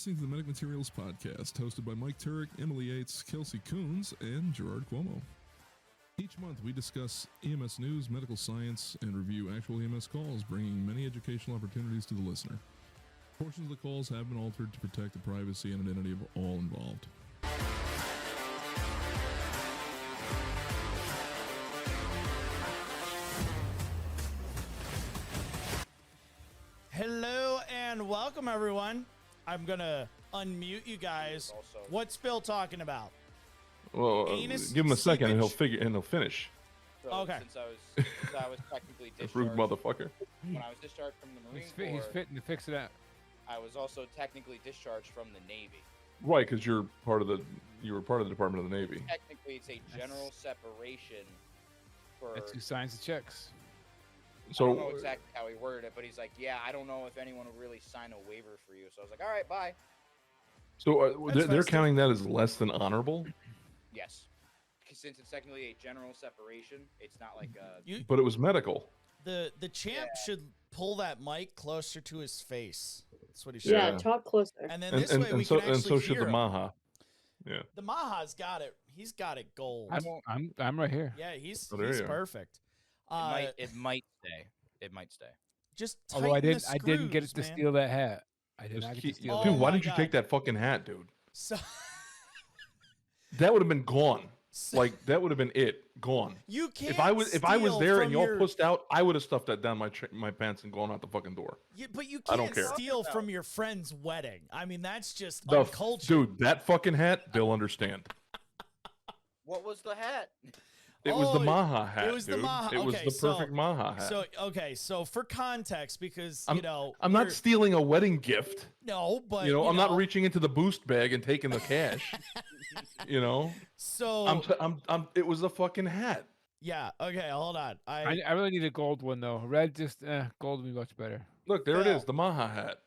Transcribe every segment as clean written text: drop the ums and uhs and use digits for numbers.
listening to the Medic Materials Podcast, hosted by Mike Turek, Emily Yates, Kelsey Coons, and Gerard Cuomo. Each month, we discuss EMS news, medical science, and review actual EMS calls, bringing many educational opportunities to the listener. Portions of the calls have been altered to protect the privacy and identity of all involved. Hello and welcome, everyone. I'm going to unmute you guys. What's Phil talking about? Well, Anus, give him a second seepage? and he'll finish. So, Okay. Since I was technically Rude discharged motherfucker. when I was discharged from the Marine He's Corps, fitting to fix it out. I was also technically discharged from the Navy. Right, because you were part of the Department of the Navy. Technically, it's a general separation for. That's who signs the checks. I don't know So, exactly how he worded it, but he's like, "Yeah, I don't know if anyone would really sign a waiver for you." So I was like, "All right, bye." they're festive. counting that as less than honorable, Yes, since it's technically a general separation, it's not like a. but it was medical. The champ should pull that mic closer to his face. That's what he should. Yeah. Yeah, talk closer. And then this way we so can actually should hear the him. Maha. Yeah. The Maha's got it. He's got it gold. I'm right here. Yeah, he's Oh, there you are. perfect. It might stay. It might stay. Just Although I tighten didn't get it screws, to man. steal that hat. I did Just not get keep- to steal Oh dude, that. why my didn't you take God. that fucking hat, dude? So, That would have been gone. so Like that would have been it, gone. you can't. If I was steal there and from y'all your, pushed out, I would have stuffed that down my pants and gone out the fucking door. But you I don't can't care. steal from your friend's wedding. I mean, that's just The uncultured. dude, that fucking hat, they'll understand. What was the hat? It was the Oh, Maha hat. it was the dude. Maha- It was okay, the so- perfect Maha hat. So for context, because I'm we're- not stealing a wedding gift. no, but I'm not reaching into the boost bag and taking the cash. So It was a fucking hat. yeah, okay, hold on. I really need a gold one though. Red just gold would be much better. Look, there it Phil. is, the Maha hat.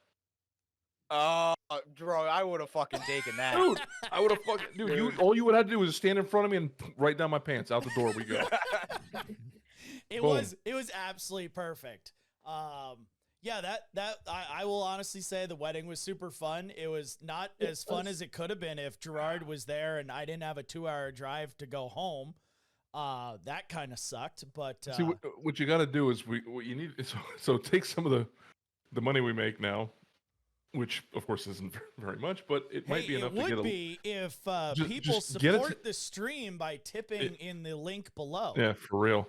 Oh, bro, I would have fucking taken that. Dude, I would have fucking dude. All you would have to do was stand in front of me and right down my pants. Out the door we go. it Boom. was absolutely perfect. Yeah, that I will honestly say the wedding was super fun. It was not as fun as it could have been if Gerard was there and I didn't have a 2-hour drive to go home. That kind of sucked, but See, what you got to do is what you need. So take some of the money we make now, which of course isn't very much, but it might be enough it would to get a. be if Ju- people just get it to- support the stream by tipping in the link below. Yeah, for real.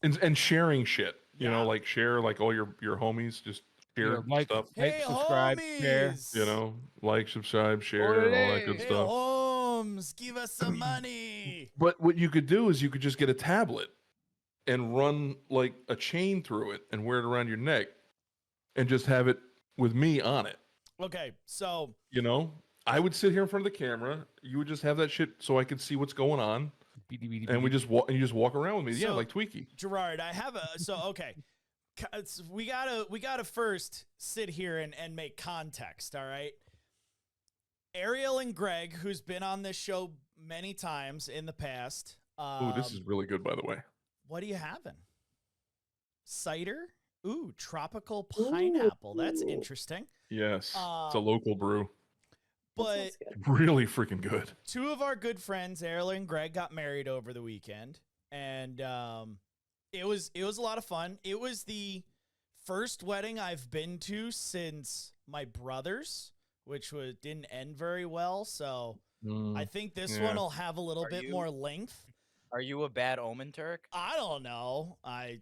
And sharing shit. Yeah. Like share like all your homies. Just share Like, stuff. Hey, subscribe, share. homies! Like, subscribe, share, all that good Hey, stuff. Holmes, give us some money. But what you could do is you could just get a tablet and run like a chain through it and wear it around your neck and just have it with me on it. Okay, so I would sit here in front of the camera. You would just have that shit so I could see what's going on, and you just walk around with me. Yeah, So- like Tweaky. Gerard, I have okay. We gotta first sit here and make context. All right. Ariel and Greg, who's been on this show many times in the past. Ooh, this is really good, by the way. What are you having? Cider? Ooh, tropical pineapple. That's Ooh. interesting. Yes, it's a Um, local brew. But That sounds good. Really freaking good. two of our good friends, Ariel and Greg, got married over the weekend, and it was a lot of fun. It was the first wedding I've been to since my brother's, which didn't end very well. So I think this yeah. one will have a little Are bit you- more length. Are you a bad omen, Turk? I don't know. I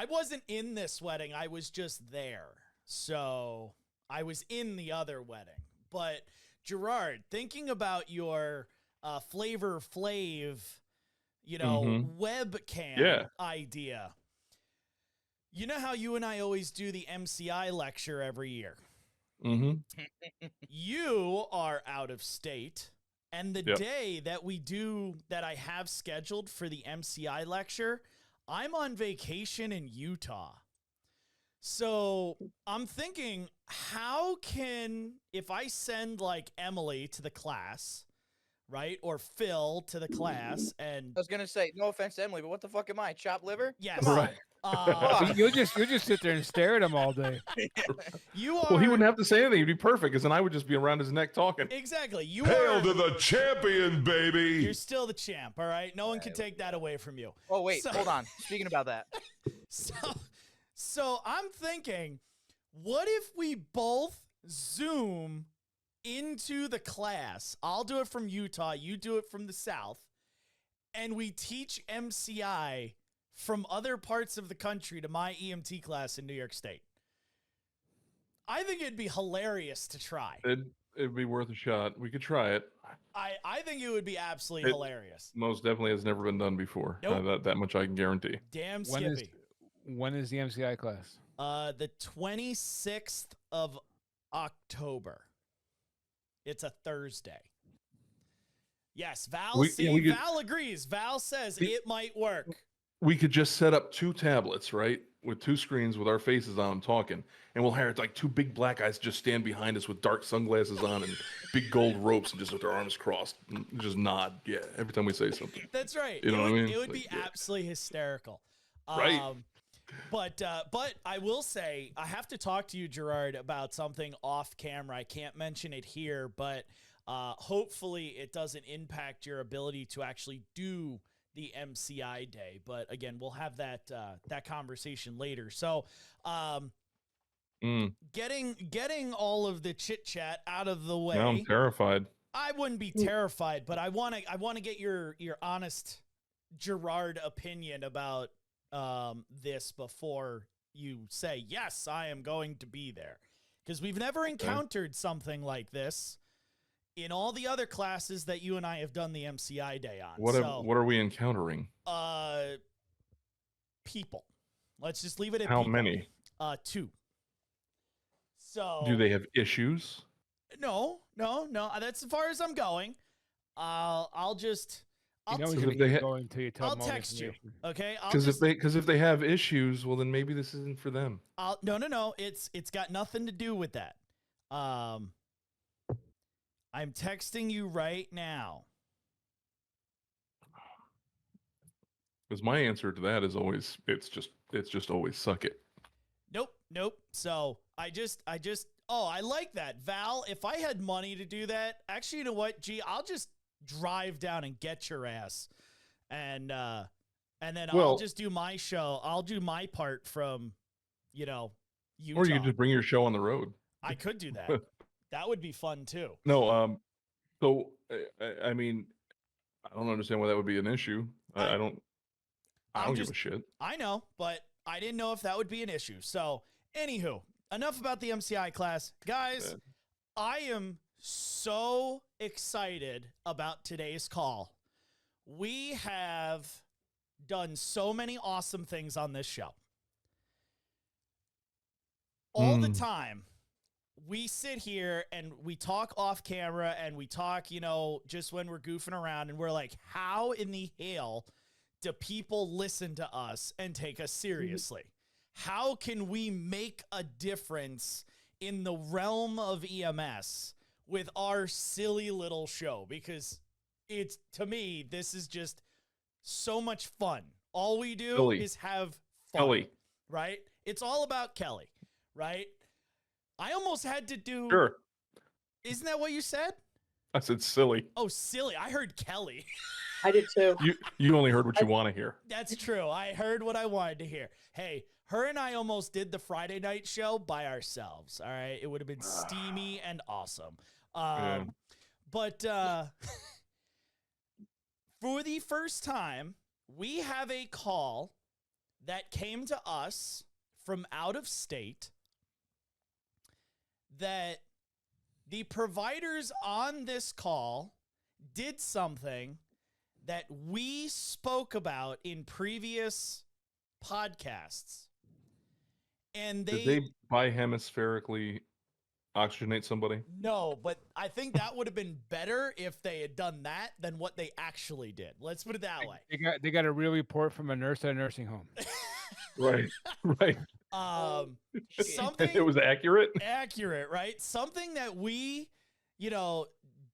wasn't in this wedding. I was just there. So I was in the other wedding. But Gerard, thinking about your Flavor Flav, webcam Yeah. idea. You know how you and I always do the MCI lecture every year? Mm-hmm. You are out of state, and the Yep. day that I have scheduled for the MCI lecture, I'm on vacation in Utah. So I'm thinking, if I send like Emily to the class, right, or Phil to the class, and I was gonna say, no offense to Emily, but what the fuck am I? Chopped liver? yes, Right. You'll just sit there and stare at him all day. You are. Well, he wouldn't have to say anything. He'd be perfect, because then I would just be around his neck talking. Exactly. You Hail are. to the champion, baby! You're still the champ, all right? No one can take that away from you. Oh wait, hold on. Speaking about that, So I'm thinking, what if we both Zoom into the class? I'll do it from Utah, you do it from the South, and we teach MCI from other parts of the country to my EMT class in New York State. I think it'd be hilarious to try. It'd be worth a shot. We could try it. I think it would be absolutely hilarious. Most definitely has never been done before. Nope. That much I can guarantee. Damn Skippy. When is the MCI class? The 26th of October. It's a Thursday. Yes, Val. Val agrees. Val says it might work. We could just set up 2 tablets, right, with 2 screens with our faces on them talking, and we'll hire like 2 big black guys just stand behind us with dark sunglasses on and big gold ropes and just with their arms crossed, and just nod, yeah, every time we say something. That's right. You know what I mean? It would be absolutely hysterical. Right. But I will say, I have to talk to you, Gerard, about something off camera. I can't mention it here, but hopefully it doesn't impact your ability to actually do the MCI day. But again, we'll have that conversation later. So getting all of the chit chat out of the way. Now I'm terrified. I wouldn't be terrified, but I want to get your honest Gerard opinion about this before you say, yes, I am going to be there. Because we've never encountered something like this in all the other classes that you and I have done the MCI day on. What are we encountering? People. Let's just leave it at How people. many? 2. So do they have issues? No. That's as far as I'm going. I'll text you. Okay. Because if they have issues, well, then maybe this isn't for them. No. It's got nothing to do with that. I'm texting you right now. Because my answer to that is always it's just always suck it. Nope. So I like that, Val. If I had money to do that, actually, you know what? I'll just drive down and get your ass, and then I'll just do my show. I'll do my part from, Utah. Or you could just bring your show on the road. I could do that. That would be fun too. No, so I mean, I don't understand why that would be an issue. I don't give a shit. I know, but I didn't know if that would be an issue. So, anywho, enough about the MCI class. Guys, I am so excited about today's call. We have done so many awesome things on this show. All the time, we sit here and we talk off camera and we talk, just when we're goofing around, and we're like, how in the hell do people listen to us and take us seriously? How can we make a difference in the realm of EMS with our silly little show? Because to me, this is just so much fun. All we do is have fun. Kelly. Right? It's all about Kelly, right? I almost had to do... Sure. Isn't that what you said? I said silly. Oh, silly. I heard Kelly. I did too. You only heard what you want to hear. That's true. I heard what I wanted to hear. Hey, her and I almost did the Friday night show by ourselves. All right. It would have been steamy and awesome. But for the first time, we have a call that came to us from out of state that the providers on this call did something that we spoke about in previous podcasts. And did they bihemispherically oxygenate somebody? No, but I think that would have been better if they had done that than what they actually did. Let's put it that way. They got a real report from a nurse at a nursing home. Right. Something it was accurate, right? Something that we,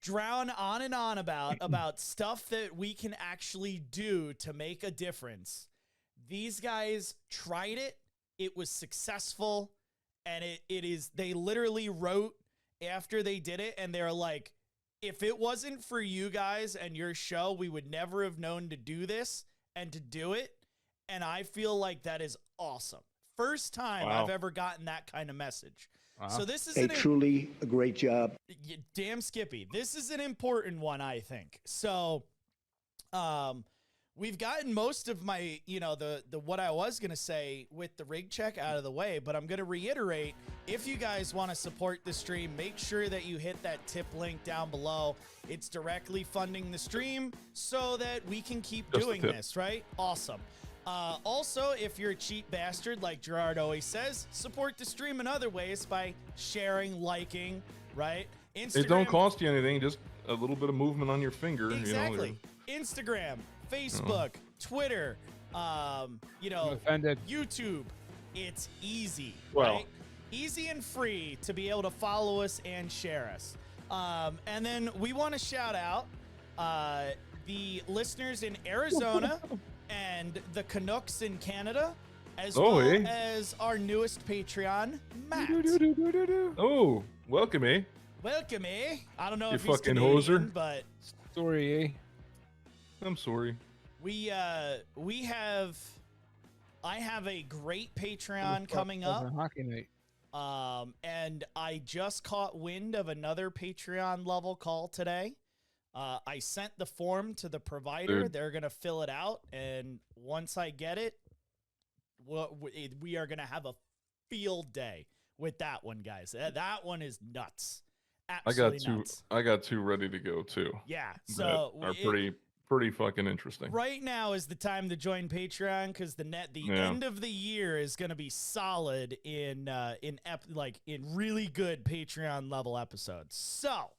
drown on and on about stuff that we can actually do to make a difference. These guys tried it. It was successful. And they literally wrote after they did it, and they're like, if it wasn't for you guys and your show, we would never have known to do this and to do it. And I feel like that is awesome. First time I've ever gotten that kind of message. So this is truly a great job. Damn Skippy. This is an important one, I think. So, we've gotten most of my, the what I was going to say with the rig check out of the way, but I'm going to reiterate, if you guys want to support the stream, make sure that you hit that tip link down below. It's directly funding the stream so that we can keep doing this, right? Awesome. Also, if you're a cheap bastard, like Gerard always says, support the stream in other ways by sharing, liking, right? Instagram. It don't cost you anything, just a little bit of movement on your finger. Exactly. Instagram, Facebook, Twitter, YouTube. It's easy, right? Easy and free to be able to follow us and share us. And then we want to shout out the listeners in Arizona and the Canucks in Canada, as well as our newest Patreon, Matt. Oh, welcome, eh? Welcome, eh? I don't know You if he's fucking Canadian, hoser. but Sorry, eh? I'm sorry. I have a great Patreon coming up. Hockey night. And I just caught wind of another Patreon level call today. I sent the form to the provider. Dude. They're going to fill it out. And once I get it, we are going to have a field day with that one, guys. That one is nuts. Absolutely nuts. I got two ready to go too. Yeah. So are pretty fucking interesting. Right now is the time to join Patreon, because the end of the year is going to be solid in really good Patreon level episodes. So,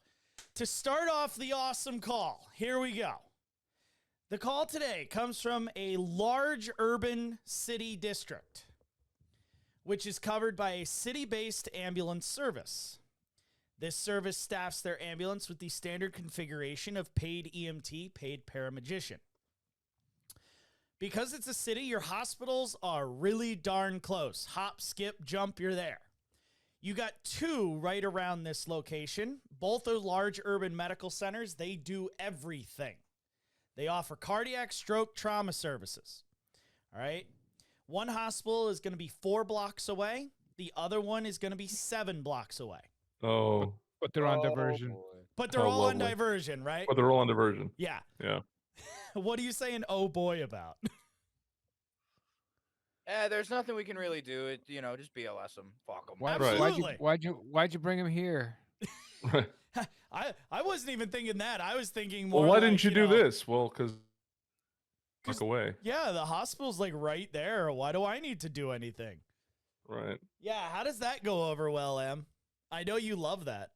to start off the awesome call, here we go. The call today comes from a large urban city district, which is covered by a city-based ambulance service. This service staffs their ambulance with the standard configuration of paid EMT, paid paramagician. Because it's a city, your hospitals are really darn close. Hop, skip, jump, you're there. You got two right around this location. Both are large urban medical centers. They do everything. They offer cardiac, stroke, trauma services. All right. One hospital is going to be 4 blocks away. The other one is going to be 7 blocks away. Oh. But they're on diversion. Boy. But they're all on diversion, right? But they're all on diversion. Yeah. Yeah. What are you saying, oh boy, about? There's nothing we can really do. It, just BLS them. Fuck them. Absolutely. Why'd you bring him here? Right. I wasn't even thinking that. I was thinking more. Well, why like, didn't you do this? Well, because away. Yeah, the hospital's like right there. Why do I need to do anything? Right. Yeah, how does that go over well, Em? I know you love that.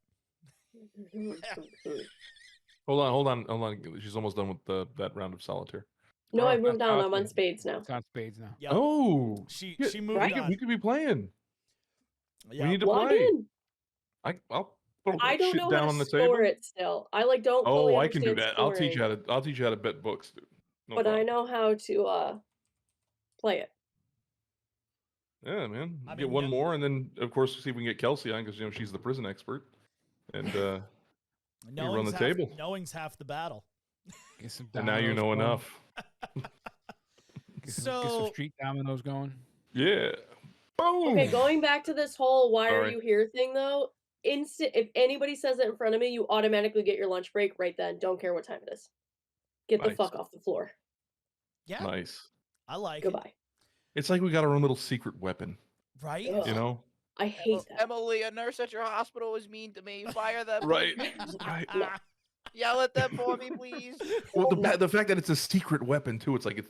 Hold on. She's almost done with that round of solitaire. No, I moved on. I'm on spades now. It's on spades now. Yep. Oh, She yeah, moved right? on. we could be playing. Yep. We need to Log play. in. I'll throw I that don't shit know down how on to the table. score it still. I don't. Oh, fully I can do understand that. I'll teach scoring, you how to bet books, dude. No but I problem. know how to play it. Yeah, man. I Get mean, one yeah. more, and then of course see if we can get Kelsey on, because she's the prison expert, and run the table. Knowing's half the battle. Get some and now you dominoes know going. enough. Get some So- street dominoes going. Yeah. Boom. Okay, going back to this whole "why are Sorry. you here" thing, though. If anybody says it in front of me, you automatically get your lunch break right then. Don't care what time it is. Get the Nice. fuck off the floor. Yeah, Nice. I like Goodbye. It's like we got our own little secret weapon, it. Right? Ugh. you know? I hate that. Emily, a nurse at your hospital was mean to me. Fire them. Right. please. Right. Yell at them for me, please. Well, the fact that it's a secret weapon too, it's like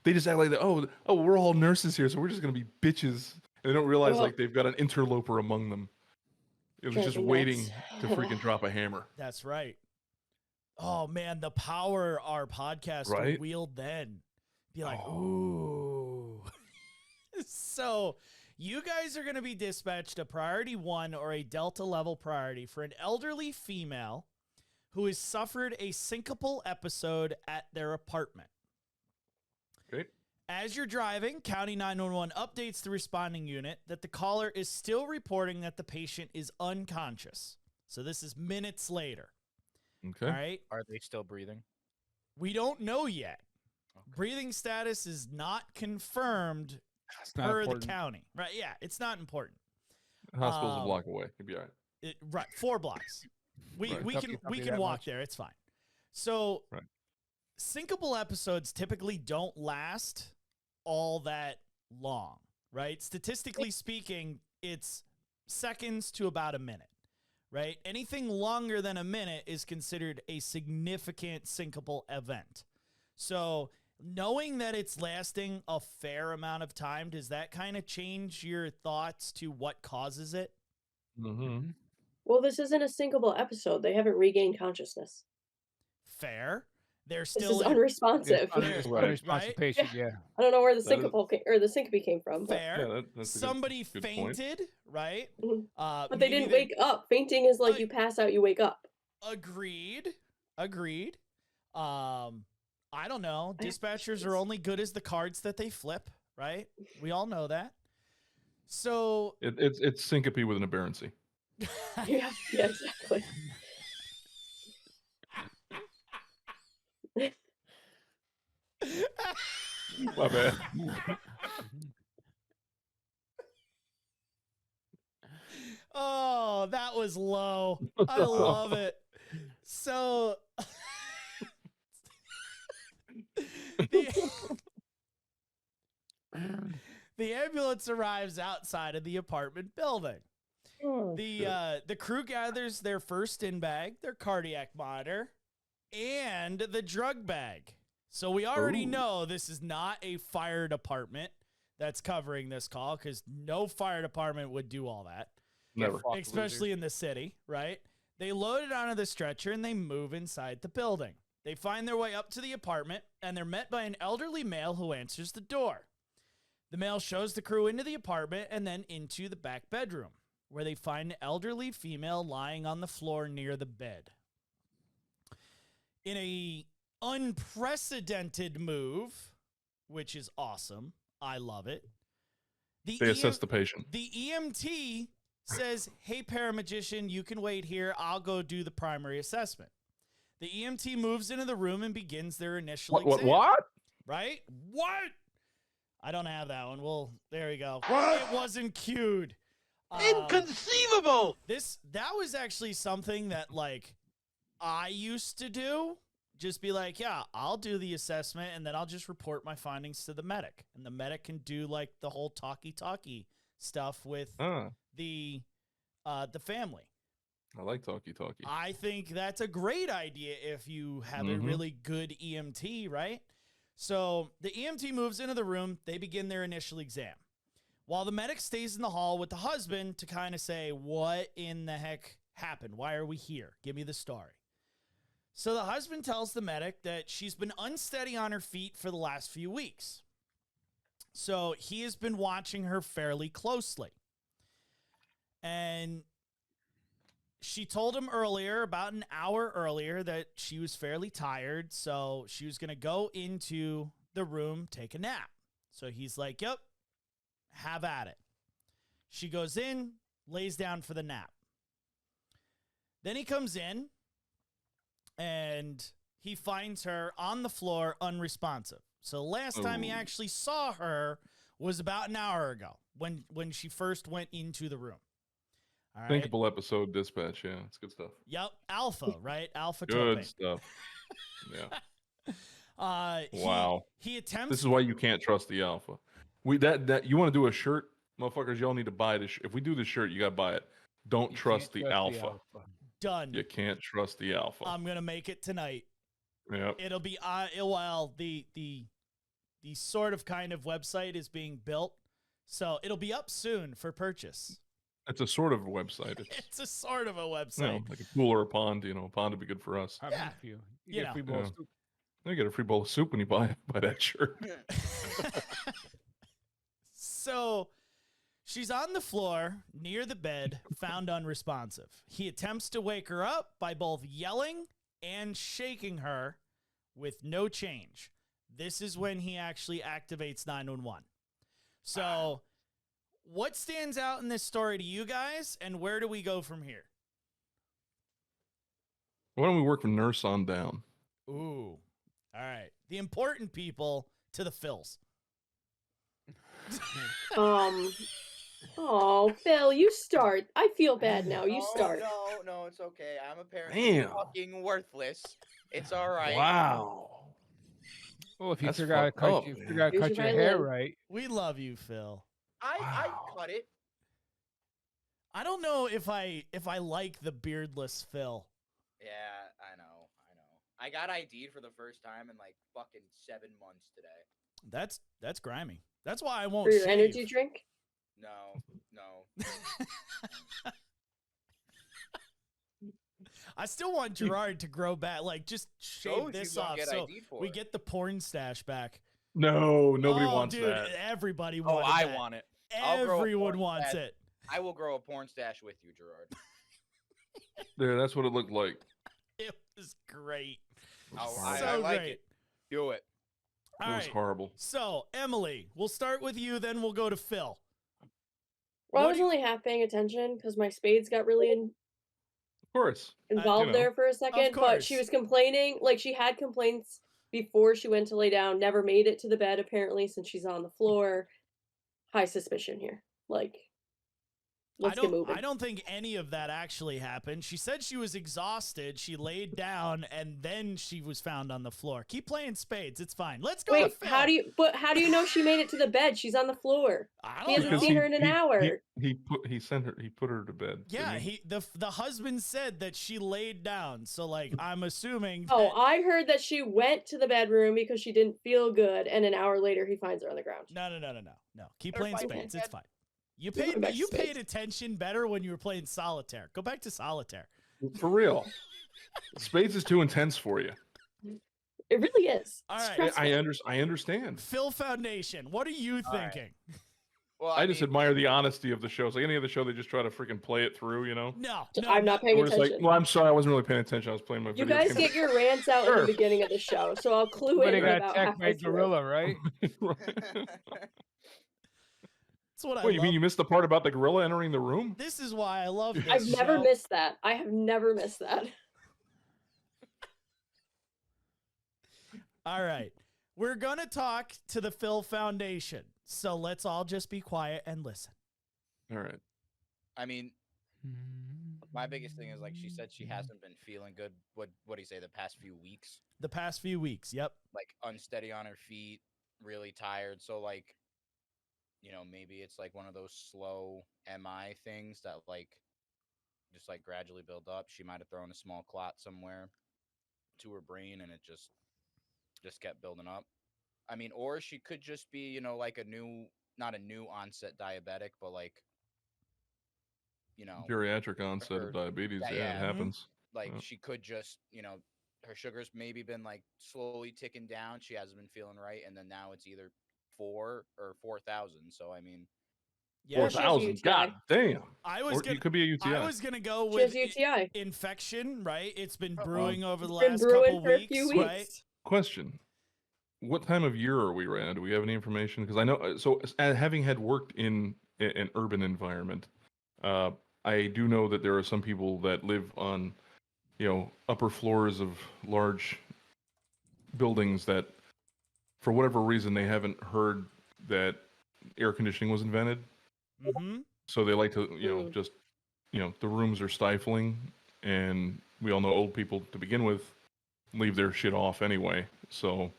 they just act like that. Oh, we're all nurses here, so we're just gonna be bitches, and they don't realize Well- like they've got an interloper among them. It was just Driving waiting nuts. to freaking drop a hammer. That's right. Oh man, the power our podcast Right? would wield then. Be like, Oh. ooh. So you guys are going to be dispatched a priority 1 or a Delta level priority for an elderly female who has suffered a syncopal episode at their apartment. Okay. As you're driving, County 911 updates the responding unit that the caller is still reporting that the patient is unconscious. So this is minutes later. Okay. All right. Are they still breathing? We don't know yet. Okay. Breathing status is not confirmed It's not per the important. county. Right. Yeah. It's not important. Hospital's a block away. You'll be all right. Right. 4 blocks. We Right. we Tough can you we tough you can that walk much. there. It's fine. So Right. syncopal episodes typically don't last all that long, right? Statistically speaking, it's seconds to about a minute, right? Anything longer than a minute is considered a significant syncopal event. So knowing that it's lasting a fair amount of time, does that kind of change your thoughts to what causes it? Mm-hmm. Well, this isn't a syncopal episode. They haven't regained consciousness. Fair. They're This still is unresponsive. Right. Unresponsive patient, yeah. I don't know where the That is- syncopal or the syncope came from, but, fair. Yeah, that's a Somebody good point. fainted, right? Mhm. but they Maybe didn't wake up. Fainting is like Uh, you pass out, you wake up. Agreed. I don't know. I have Dispatchers are questions. only good as the cards that they flip, right? We all know that. So It's syncope with an aberrancy. Yeah, exactly. My bad. oh, that was low. I love it. So the, the ambulance arrives outside of the apartment building. Oh, The crew gathers their first in bag, their cardiac monitor, and the drug bag. So we already Ooh. know this is not a fire department that's covering this call, because no fire department would do all that, Never. Fuck especially in the city, right? They load it onto the stretcher and they move inside the building. They find their way up to the apartment and they're met by an elderly male who answers the door. The male shows the crew into the apartment and then into the back bedroom, where they find an elderly female lying on the floor near the bed. In a unprecedented move, which is awesome, I love it. They assess the patient. The EMT says, "Hey, paramagician, you can wait here. I'll go do the primary assessment." The EMT moves into the room and begins their initial exam. What? Right? What? I don't have that one. Well, there we go. What? It wasn't cued. Inconceivable! That was actually something that, like, I used to do. Just be like, yeah, I'll do the assessment and then I'll just report my findings to the medic. And the medic can do, like, the whole talkie-talkie stuff with the family. I like talkie. I think that's a great idea if you have a really good EMT, right? So the EMT moves into the room. They begin their initial exam, while the medic stays in the hall with the husband to kind of say, what in the heck happened? Why are we here? Give me the story. So the husband tells the medic that she's been unsteady on her feet for the last few weeks. So he has been watching her fairly closely. And she told him earlier, about an hour earlier, that she was fairly tired. So she was going to go into the room, take a nap. So he's like, yep, have at it. She goes in, lays down for the nap. Then he comes in and he finds her on the floor unresponsive. So last time he actually saw her was about an hour ago when she first went into the room. All right. Thinkable episode dispatch. Yeah, it's good stuff. Yep. Alpha, right? Alpha Good tope. stuff. Yeah. Wow. He attempts. This is why you can't trust the alpha. That you want to do a shirt, motherfuckers. Y'all need to buy this. If we do this shirt, you gotta buy it. Don't trust the alpha. Done. You can't trust the alpha. I'm gonna make it tonight. Yep. It'll be well, the sort of kind of website is being built, so it'll be up soon for purchase. It's a sort of a website. It's a sort of a You website. know, like a pool or a pond. You know, a pond would be good for us. Yeah. You You get know. a free bowl of Yeah. soup. You get a free bowl of soup when you buy that shirt. So she's on the floor near the bed, found unresponsive. He attempts to wake her up by both yelling and shaking her with no change. this is when he actually activates 911. So, what stands out in this story to you guys, and where do we go from here? Why don't we work from nurse on down? Ooh. All right. The important people to the Phils. Oh, Phil, you start. I feel bad now. You start. No, it's okay. I'm apparently Damn. fucking worthless. It's all right. Wow. Well, if you That's forgot to fucked cut, up, you man. forgot to Here's cut your your hair violin. right. We love you, Phil. I cut it. I don't know if I like the beardless Phil. Yeah, I know. I got ID'd for the first time in like fucking 7 months today. That's grimy. That's why I won't For your shave. energy drink? No. I still want Gerard to grow back. Like, just shave Told you this don't off get so ID'd for we it. get the porn stash back. No, nobody Oh, wants dude, that. everybody Oh, wanted I that. want it. I'll grow a Everyone porn wants stash. it. I will grow a porn stash with you, Gerard. There, that's what it looked like. It was great. I So like great. it. Do it. All It was right. horrible. So, Emily, we'll start with you, then we'll go to Phil. Well, I What was do you- only half paying attention because my spades got really Of course. involved know. there for a second. But she course. was complaining, like she had complaints before she went to lay down, never made it to the bed apparently since she's on the floor. High suspicion here. Like, let's get moving. I don't think any of that actually happened. She said she was exhausted. She laid down, and then she was found on the floor. Keep playing spades. It's fine. Let's go to Wait, Phil. how do you know she made it to the bed? She's on the floor. I He don't hasn't know. seen her in an hour. He put her to bed. Yeah, didn't the husband said that she laid down. So like I'm assuming Oh, that, I heard that she went to the bedroom because she didn't feel good, and an hour later he finds her on the ground. no. Keep They're playing fighting spades. in It's bed. fine. You We're going back paid to you paid spades. attention better when you were playing solitaire. Go back to solitaire. For real. Spades is too intense for you. It really is. All right. Stressful. I understand. Phil Foundation, what are you right. thinking? Well, I just admire the honesty of the show. It's like any other show, they just try to freaking play it through, you know? No, I'm not paying Or it's attention. like, well, I'm sorry, I wasn't really paying attention. I was playing my You video guys game. get your rants out in Sure. the beginning of the show, so I'll clue But in he got about attacked by halfway a through. gorilla, right? That's what I What, you love. mean you missed the part about the gorilla entering the room? This is why I love this I've never show. missed that. I have never missed that. All right. We're going to talk to the Phil Foundation. So let's all just be quiet and listen. All right. I mean, my biggest thing is like she said she hasn't been feeling good. What do you say? The past few weeks, The past few weeks. Yep. like unsteady on her feet, really tired. So like, maybe it's like one of those slow MI things that like just like gradually build up. She might have thrown a small clot somewhere to her brain, and it just kept building up. I mean, or she could just be, like not a new onset diabetic, but like, Geriatric onset Or- of diabetes. yeah, Yeah, yeah. it happens. like Yeah. she could just, her sugar's maybe been like slowly ticking down. She hasn't been feeling right, and then now it's either 4 or 4,000. So I mean, Yeah. she has a 4,000. UTI. God damn. I Or was gonna it could be a UTI. I was gonna go She with has UTI. infection, right? It's been Oh, brewing over the It's been last brewing couple for a weeks, few weeks. right? Question. What time of year are we right now? Do we have any information? Because I know, so having had worked in an urban environment, I do know that there are some people that live on, upper floors of large buildings that, for whatever reason, they haven't heard that air conditioning was invented. Mm-hmm. So they like to, just, the rooms are stifling, and we all know old people to begin with leave their shit off anyway. So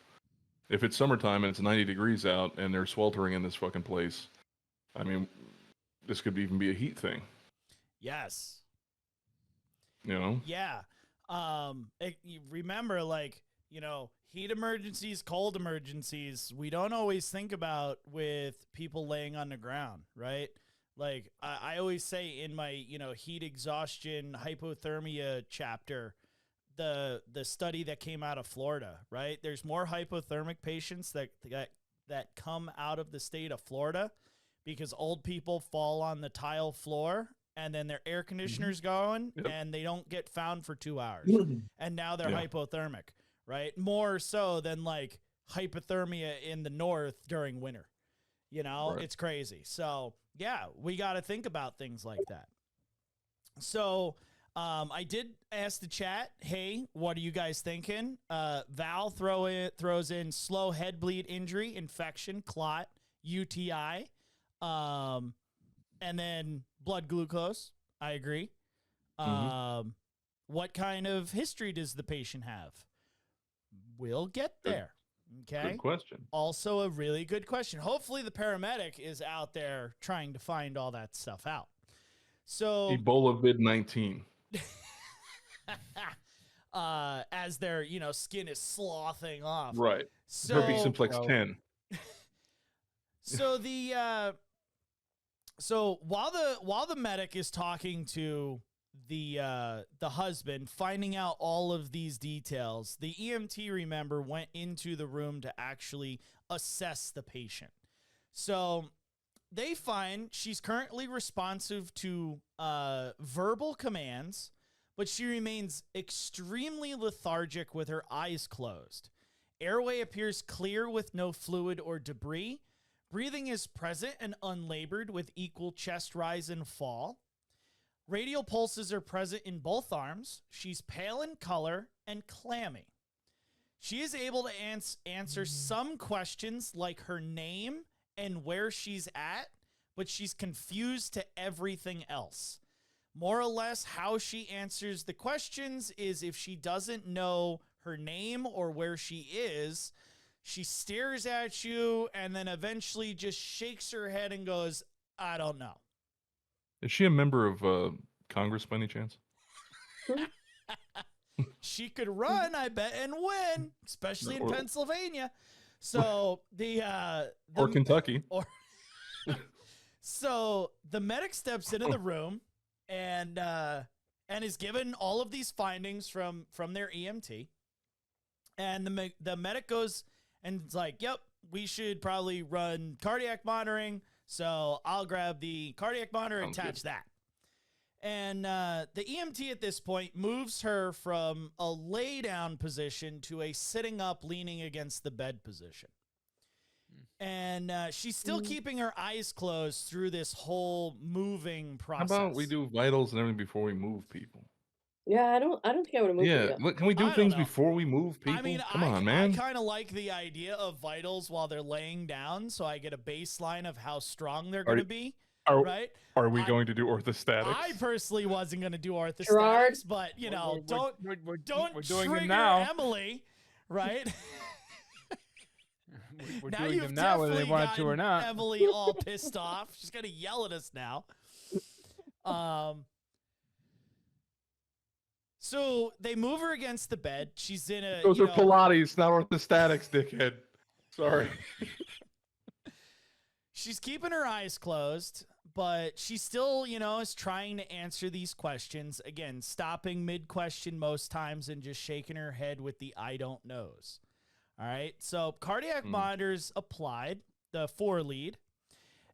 if it's summertime and it's 90 degrees out and they're sweltering in this fucking place, I mean, this could even be a heat thing, Yes. Yeah. You remember, like, heat emergencies, cold emergencies, we don't always think about with people laying on the ground, right? Like, I always say in my, heat exhaustion, hypothermia chapter, the study that came out of Florida, right? There's more hypothermic patients that come out of the state of Florida because old people fall on the tile floor and then their air conditioner's going Yep. and they don't get found for 2 hours. And now they're Yeah. hypothermic, right? More so than like hypothermia in the north during winter. You know, Right. it's crazy. So yeah, we got to think about things like that. So I did ask the chat, hey, what are you guys thinking? Val throws in slow head bleed injury, infection, clot, UTI, and then blood glucose. I agree. What kind of history does the patient have? We'll get there. Okay. Good question. Also a really good question. Hopefully the paramedic is out there trying to find all that stuff out. So Ebola vid-19. as their, skin is slothing off. Right. So Herpes simplex 10. So while the medic is talking to the husband, finding out all of these details, the EMT, remember, went into the room to actually assess the patient. So they find she's currently responsive to verbal commands, but she remains extremely lethargic with her eyes closed. Airway appears clear with no fluid or debris. Breathing is present and unlabored with equal chest rise and fall. Radial pulses are present in both arms. She's pale in color and clammy. She is able to answer some questions like her name and where she's at, but she's confused to everything else. More or less how she answers the questions is if she doesn't know her name or where she is, she stares at you and then eventually just shakes her head and goes, I don't know. Is she a member of Congress by any chance? She could run, I bet, and win, especially in Or- Pennsylvania. So Or Kentucky. So the medic steps into the room and is given all of these findings from their EMT. And the medic goes and is like, yep, we should probably run cardiac monitoring. So I'll grab the cardiac monitor and attach that. And the EMT at this point moves her from a lay down position to a sitting up, leaning against the bed position. And she's still keeping her eyes closed through this whole moving How process. about we do vitals and everything before we move people? Yeah, I don't think I would have moved Yeah, it. look, can we I do don't things know. before we move people? I mean, Come on, I man. kind of like the idea of vitals while they're laying down, so I get a baseline of how strong they're going to be. Right? Are we I- going to do orthostatics? I personally wasn't going to do orthostatics, Gerard? but We're don't doing them trigger now. Emily, right? We're now doing you've them now, whether they definitely want to or gotten not. Emily all pissed off. She's gonna yell at us now. So they move her against the bed. She's in a Those are Pilates, not orthostatics, dickhead. Sorry. She's keeping her eyes closed, but she still, is trying to answer these questions. Again, stopping mid-question most times and just shaking her head with the I don't knows. All right, so cardiac monitors applied, the 4-lead,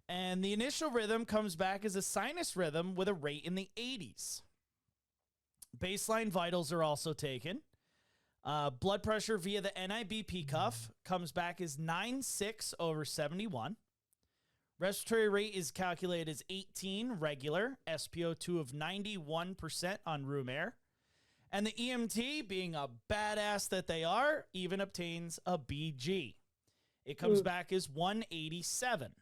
and the initial rhythm comes back as a sinus rhythm with a rate in the 80s. Baseline vitals are also taken. Blood pressure via the NIBP cuff comes back as 96/71. Respiratory rate is calculated as 18 regular, SpO2 of 91% on room air. And the EMT, being a badass that they are, even obtains a BG. It comes back as 187.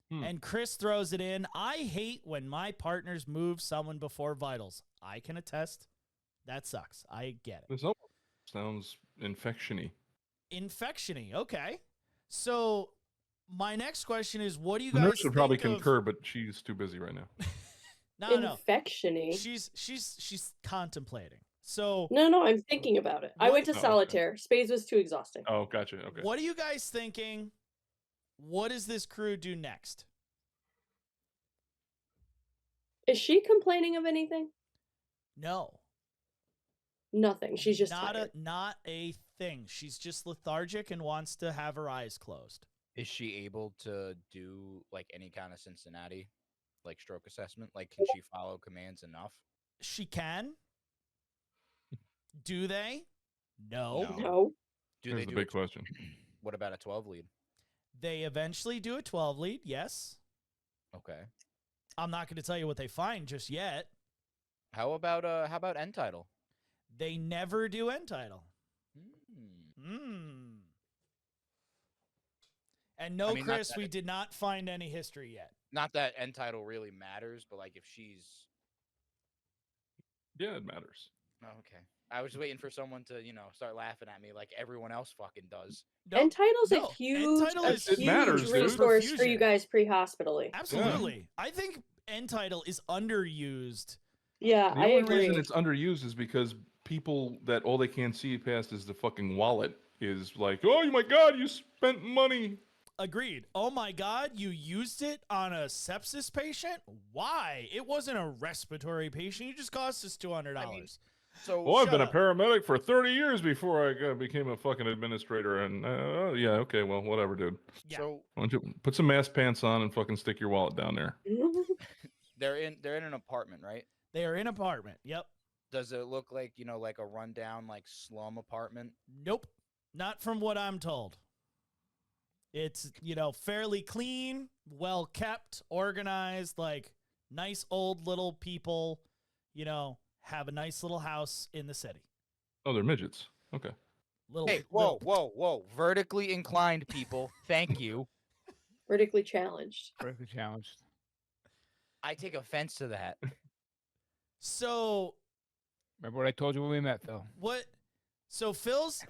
And Chris throws it in. I hate when my partners move someone before vitals. I can attest. That sucks. I get it. This almost sounds infection-y. Infection-y. Okay. So my next question is, what do you The guys nurse would probably think of- concur, but she's too busy right now. No. Infection-y. She's contemplating. So No, I'm thinking about it. I went to Oh, okay. solitaire. Spades was too exhausting. Oh, gotcha. Okay. what are you guys thinking? What does this crew do next? Is she complaining of anything? No. Nothing. She's just not tired. not a thing. She's just lethargic and wants to have her eyes closed. Is she able to do like any kind of Cincinnati, like stroke assessment? Like, can she follow commands enough? She can. Do they? No. No. No. Do Here's they the do big question. What about a 12 lead? They eventually do a 12 lead, yes. Okay. I'm not going to tell you what they find just yet. How about end title? They never do end title. Hmm. And no, I mean, not Chris, that we did not find any history yet. Not that end title really matters, but like if she's Yeah, it matters. okay. I was waiting for someone to, start laughing at me like everyone else fucking does. Nope. End title's No, a end huge, title a is It matters, huge dude. resource for you Perfusion. guys pre-hospitally. Absolutely. I think end title is underused. Yeah, The I only agree. reason it's underused is because people that all they can see past is the fucking wallet is like, oh my god, you spent money. Agreed. Oh my God, you used it on a sepsis patient? Why? It wasn't a respiratory patient. You just cost us $200. I mean, so Well, I've been a up. paramedic for 30 years before I became a fucking administrator, and yeah, okay, well, whatever, dude. Yeah. so Why don't you put some mask pants on and fucking stick your wallet down there? they're in an apartment, right? They are in apartment. Yep. Does it look like, like a rundown like slum apartment? Nope. Not from what I'm told. It's, fairly clean, well kept, organized, like nice old little people, have a nice little house in the city. Oh, they're midgets. Okay. Little, Hey, whoa. Vertically inclined people. Thank you. Vertically challenged. Vertically challenged. I take offense to that. So Remember what I told you when we met, Phil? what? So Phil's,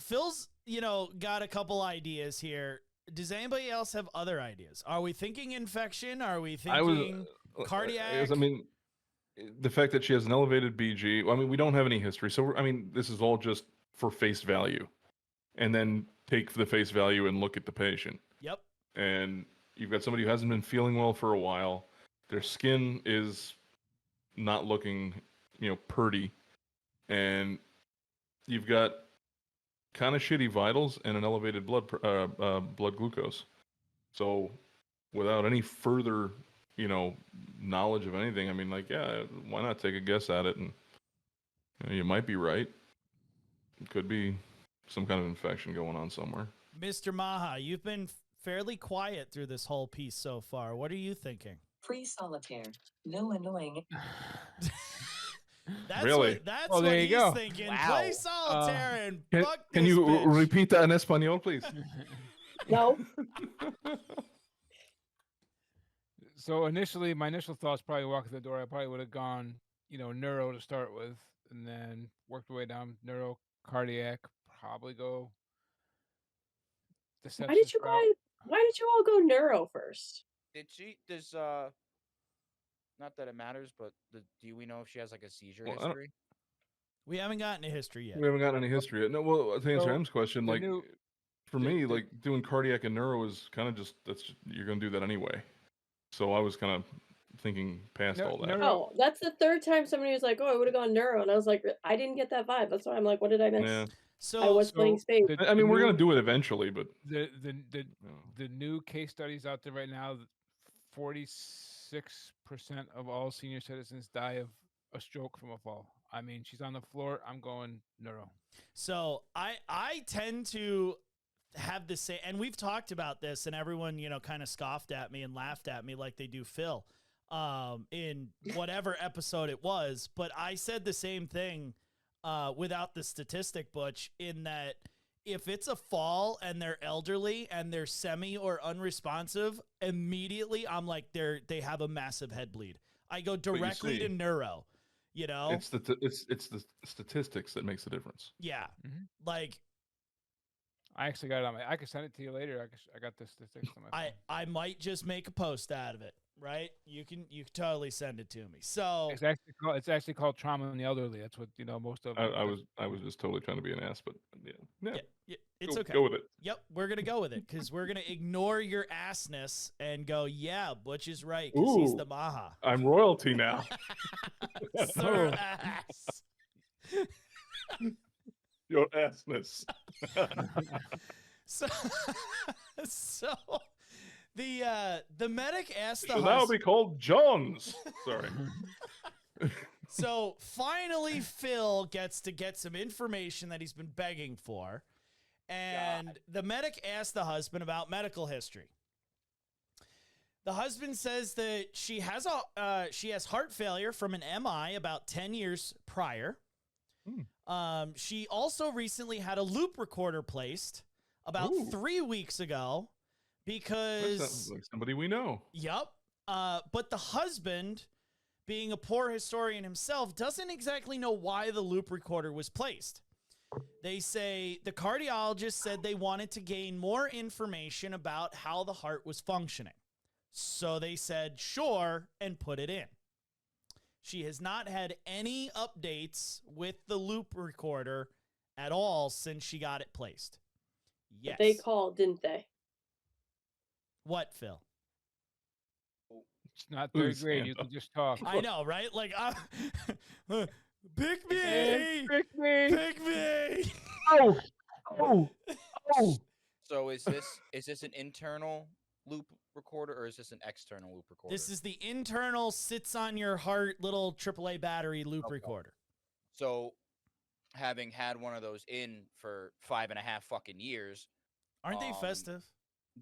got a couple ideas here. Does anybody else have other ideas? Are we thinking infection? Are we thinking cardiac? I mean, the fact that she has an elevated BG. I mean, we don't have any history, so this is all just for face value, and then take the face value and look at the patient. Yep. And you've got somebody who hasn't been feeling well for a while. Their skin is not looking, purty, and you've got kind of shitty vitals and an elevated blood glucose. So, without any further, knowledge of anything, I mean, yeah, why not take a guess at it? And you might be right. It could be some kind of infection going on somewhere. Mr. Maha, you've been fairly quiet through this whole piece so far. What are you thinking? Free solitaire. No annoying. That's Really? That's Well, what there you he's go. thinking. Wow. Play solitaire and fuck Can this you bitch. repeat that in Espanol, please? No. So initially, my initial thoughts probably walking the door, I probably would have gone, neuro to start with, and then worked my way down neuro, cardiac, probably go the sepsis Why did you route. guys? Why did you all go neuro first? Does not that it matters, but do we know if she has like a seizure Well, I don't- history? We haven't gotten a history yet. We haven't gotten any history yet. No, well, to answer So, M's question, the like, new- for the- me, the- like, doing cardiac and neuro is kind of just, you're going to do that anyway. So I was kind of thinking past all that. Oh, that's the third time somebody was like, "Oh, I would have gone neuro," and I was like, "I didn't get that vibe." That's why I'm like, "What did I miss?" Yeah. So I was playing space. I mean, we're going to do it eventually, but the new case studies out there right now, 46% of all senior citizens die of a stroke from a fall. I mean, she's on the floor. I'm going neuro. So I tend to have the same, and we've talked about this, and everyone kind of scoffed at me and laughed at me like they do Phil, in whatever episode it was. But I said the same thing, without the statistic, Butch, in that if it's a fall and they're elderly and they're semi or unresponsive, immediately I'm like they have a massive head bleed. I go directly to neuro. it's the statistics that makes the difference. Yeah. Mhm. Like, I actually got it on I can send it to you later. I got the statistics on my phone. I might just make a post out of it, right? You can totally send it to me. So It's actually called trauma in the elderly. That's what most of. I was just totally trying to be an ass, but yeah, it's go, okay. Go with it. Yep, we're gonna go with it because we're gonna ignore your assness and go, yeah, Butch is right because he's Ooh. the Maha. I'm royalty now. Sir ass. Your assness. So the medic asked the Should now be called Jones. Sorry. So finally, Phil gets to get some information that he's been begging for. And the medic asked the husband about medical history. The husband says that she has heart failure from an MI about 10 years prior. She also recently had a loop recorder placed about 3 weeks ago because... That sounds like somebody we know. Yep. But the husband, being a poor historian himself, doesn't exactly know why the loop recorder was placed. They say the cardiologist said they wanted to gain more information about how the heart was functioning. So they said, sure, and put it in. She has not had any updates with the loop recorder at all since she got it placed. Yes. But they called, didn't they? What, Phil? It's not third grade. You can just talk. I know, right? Like, pick me! Pick me! Pick me! Oh! So is this an internal loop recorder or is this an external loop recorder? This is the internal sits on your heart little AAA battery loop recorder. So, having had one of those in for 5.5 fucking years, aren't they festive?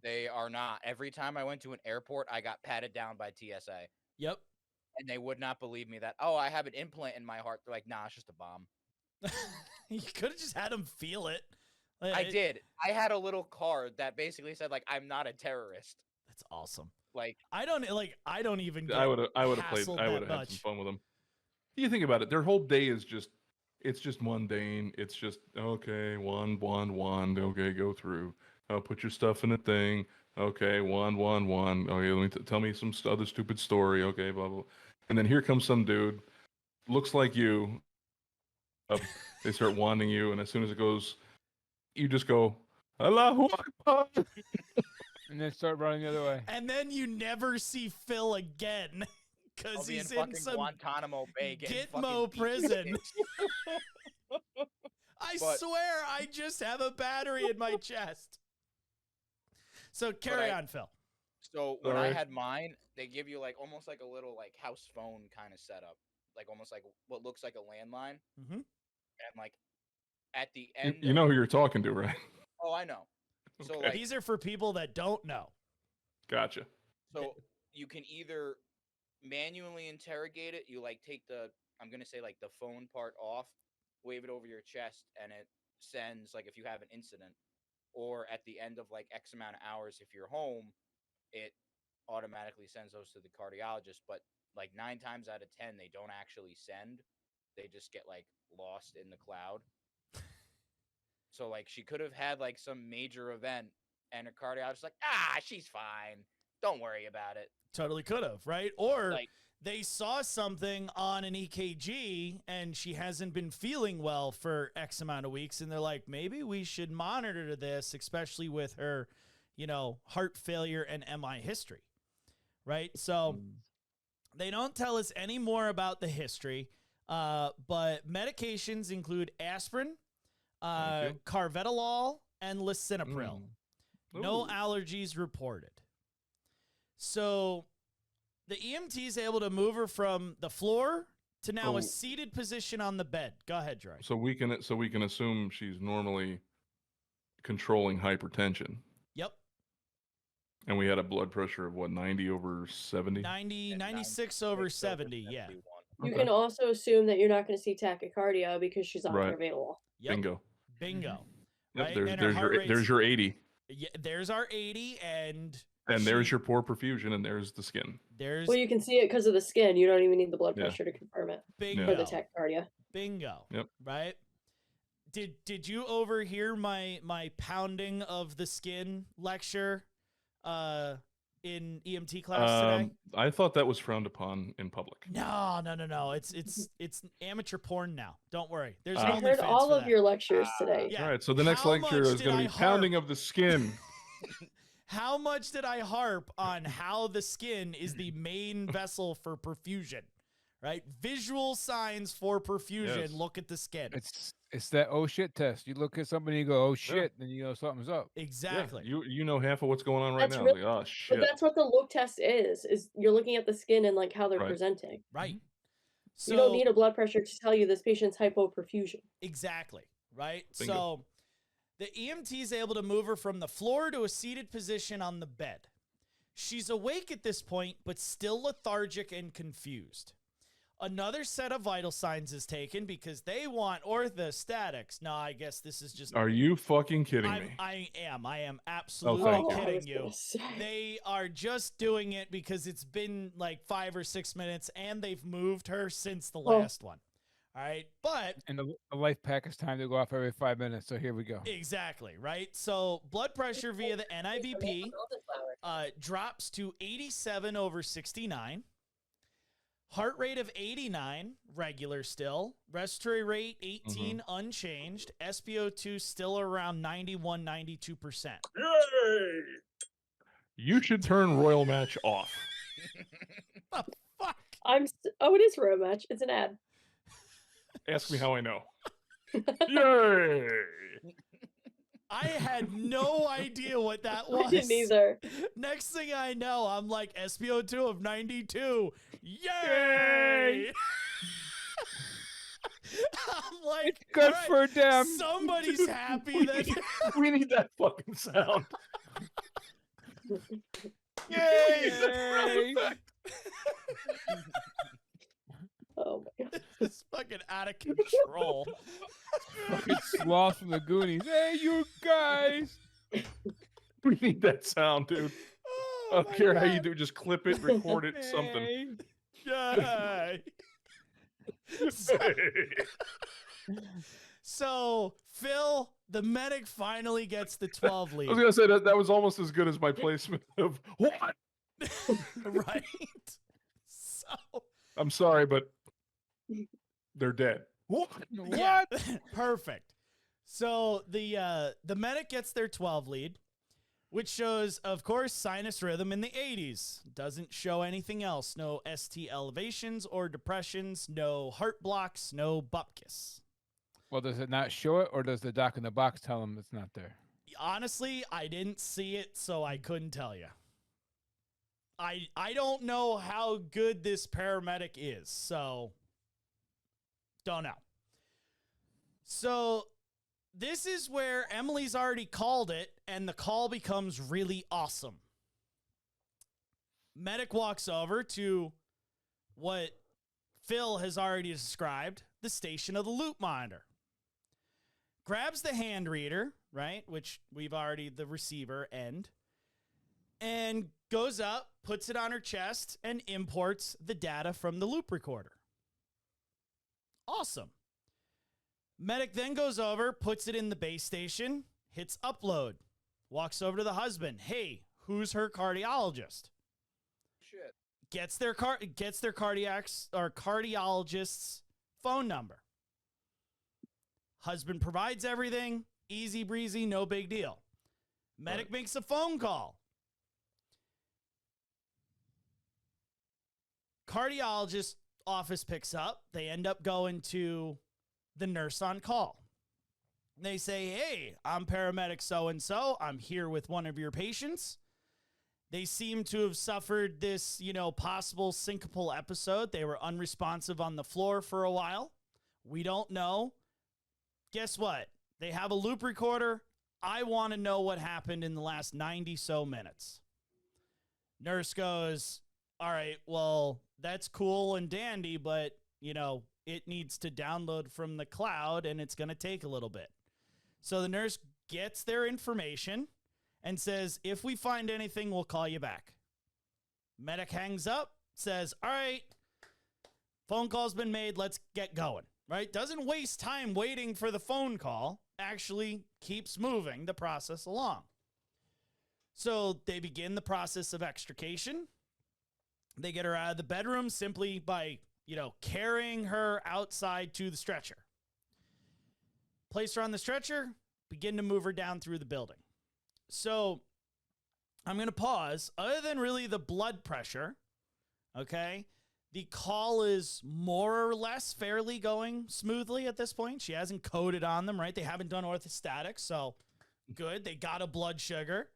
They are not. Every time I went to an airport, I got patted down by TSA. Yep. And they would not believe me that, I have an implant in my heart. They're like, nah, it's just a bomb. You could have just had them feel it. I did. I had a little card that basically said, like, I'm not a terrorist. That's awesome. Like, I don't even get I would have played. I would have had some fun with them. You think about it, their whole day is just mundane. It's just okay, one, okay, go through. Put your stuff in the thing. Okay, one. Okay, let me tell me some other stupid story. Okay, blah blah. And then here comes some dude, looks like you. They start wanting you, and as soon as it goes, you just go, Allahu Akbar. And then start running the other way. And then you never see Phil again because he's in some Guantanamo Bay Gitmo prison. I swear, I just have a battery in my chest. So carry on, Phil. So when I had mine, they give you like almost like a little like house phone kind of setup, like almost like what looks like a landline. Mm-hmm. And like at the end, you know who you're talking to, right? Oh, I know. So Okay. like these are for people that don't know. Gotcha. So you can either manually interrogate it. You like take I'm gonna say like the phone part off, wave it over your chest, and it sends like if you have an incident. Or at the end of like X amount of hours, if you're home, it automatically sends those to the cardiologist. But like 9 times out of 10, they don't actually send. They just get like lost in the cloud. So like she could have had like some major event and her cardiologist like, she's fine. Don't worry about it. Totally could have, right? Or like, they saw something on an EKG and she hasn't been feeling well for X amount of weeks. And they're like, maybe we should monitor this, especially with her, heart failure and MI history, right? So they don't tell us any more about the history, but medications include aspirin, carvedilol, and lisinopril. No allergies reported. So the EMT is able to move her from the floor to now a seated position on the bed. Go ahead, Gerard. So we can assume she's normally controlling hypertension. Yep. And we had a blood pressure of what, 90/70? 96 over 70, yeah. You can also assume that you're not going to see tachycardia because she's on Right. carvedilol. Yep. Bingo. Right? Yep, And her heart rate's- there's your 80. Yeah, there's our 80, and there's your poor perfusion, and there's the skin. Well, you can see it because of the skin. You don't even need the blood Yeah. pressure to confirm it. Bingo. For the tachycardia. Bingo. Yep. Right? Did you overhear my pounding of the skin lecture in EMT class today? I thought that was frowned upon in public. No. It's amateur porn now. Don't worry. There's I heard all of your lectures today. Yeah. All right, so the next lecture is going to be pounding of the skin. How much did I harp on how the skin is the main vessel for perfusion? Right? Visual signs for perfusion. Yes. Look at the skin. It's that oh shit test. You look at somebody and you go, oh shit, then you know something's up. Exactly. Yeah, you know half of what's going on right That's now. really- Like, oh shit. But that's what the look test is you're looking at the skin and like how they're Right. presenting. Right. So, You don't need a blood pressure to tell you this patient's hypoperfusion. Exactly. Right. Bingo. So The EMT is able to move her from the floor to a seated position on the bed. She's awake at this point, but still lethargic and confused. Another set of vital signs is taken because they want orthostatics. No, I guess this is just... Are you fucking kidding me? I am absolutely Okay. kidding you. They are just doing it because it's been like 5 or 6 minutes and they've moved her since the last one. All right, but... And the life pack is timed to go off every 5 minutes, so here we go. Exactly, right? So blood pressure via the NIVP drops to 87/69. Heart rate of 89, regular still. Respiratory rate 18, unchanged. SpO2 still around 91, 92%. Yay! You should turn Royal Match off. The fuck? Oh, it is Royal Match. It's an ad. Ask me how I know. Yay! I had no idea what that was. I didn't either. Next thing I know, I'm like SpO2 of 92. Yay! I'm like, Good all right, for them. Somebody's happy that We need that fucking sound. Yay! Oh my god. it's fucking out of control. Fucking sloth from the Goonies. Hey, you guys! We need that sound, dude. Oh, I don't my care how God. you do it. Just clip it, record it, something. Hey. Yay. So, Phil, the medic finally gets the 12 I lead. was gonna say that was almost as good as my placement of what? Right? So, I'm sorry, but they're dead. What? yeah, perfect. So the medic gets their 12 lead, which shows, of course, sinus rhythm in the 80s. Doesn't show anything else. No ST elevations or depressions, no heart blocks, no bupkis. Well, does it not show it, or does the doc in the box tell him it's not there? Honestly, I didn't see it, so I couldn't tell you. I don't know how good this paramedic is, so don't know. So this is where Emily's already called it, and the call becomes really awesome. Medic walks over to what Phil has already described, the station of the loop monitor. Grabs the hand reader, right, which we've already, the receiver end, and goes up, puts it on her chest, and imports the data from the loop recorder. Awesome. Medic then goes over, puts it in the base station, hits upload, walks over to the husband. Hey, who's her cardiologist? Shit. Gets their cardiologist's phone number. Husband provides everything, easy breezy, no big deal. Medic makes a phone call. Cardiologist office picks up. They end up going to the nurse on call. They say, hey, I'm paramedic so-and-so. I'm here with one of your patients. They seem to have suffered this, possible syncopal episode. They were unresponsive on the floor for a while. We don't know. Guess what? They have a loop recorder. I want to know what happened in the last 90 so minutes. Nurse goes, all right, well, that's cool and dandy, but, it needs to download from the cloud and it's going to take a little bit. So the nurse gets their information and says, if we find anything, we'll call you back. Medic hangs up, says, all right, phone call's been made. Let's get going, right? Doesn't waste time waiting for the phone call, actually keeps moving the process along. So they begin the process of extrication. They get her out of the bedroom simply by, carrying her outside to the stretcher. Place her on the stretcher, begin to move her down through the building. So I'm going to pause. Other than really the blood pressure, okay, the call is more or less fairly going smoothly at this point. She hasn't coded on them, right? They haven't done orthostatics, so good. They got a blood sugar,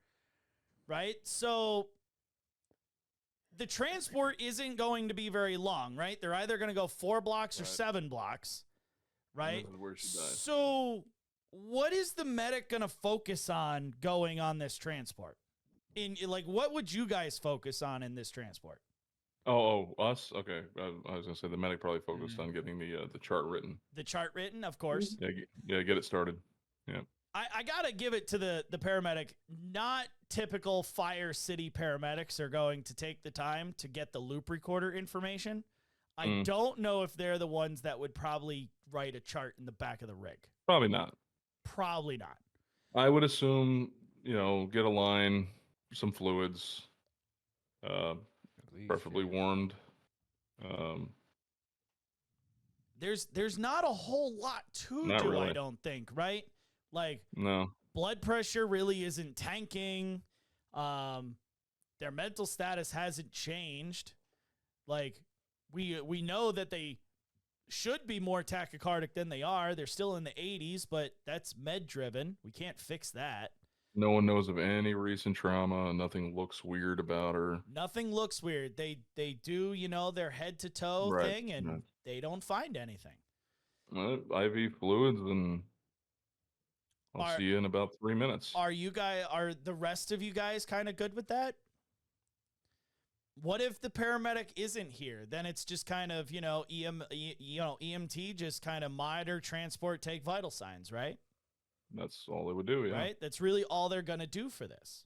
right? So the transport isn't going to be very long, right? They're either going to go 4 blocks or 7 blocks, right? Where she died. So what is the medic going to focus on going on this transport? Like, what would you guys focus on in this transport? Oh, us? Okay. I was gonna say the medic probably focused on getting the chart written. The chart written, of course. Yeah, get it started. Yeah. I gotta give it to the paramedic. Not typical Fire City paramedics are going to take the time to get the loop recorder information. I don't know if they're the ones that would probably write a chart in the back of the rig. Probably not. Probably not. I would assume, get a line, some fluids, preferably warmed. There's not a whole lot to Not do, really. I don't think, right? Like, No. blood pressure really isn't tanking. Their mental status hasn't changed. Like, we know that they should be more tachycardic than they are. They're still in the 80s, but that's med driven. We can't fix that. No one knows of any recent trauma. Nothing looks weird about her. Nothing looks weird. They do, their head to toe Right, thing, and right. they don't find anything. IV fluids, and I'll see you in about 3 minutes. Are the rest of you guys kind of good with that? What if the paramedic isn't here? Then it's just kind of, EMT just kind of monitor, transport, take vital signs, right? That's all they would do, yeah. Right? That's really all they're going to do for this.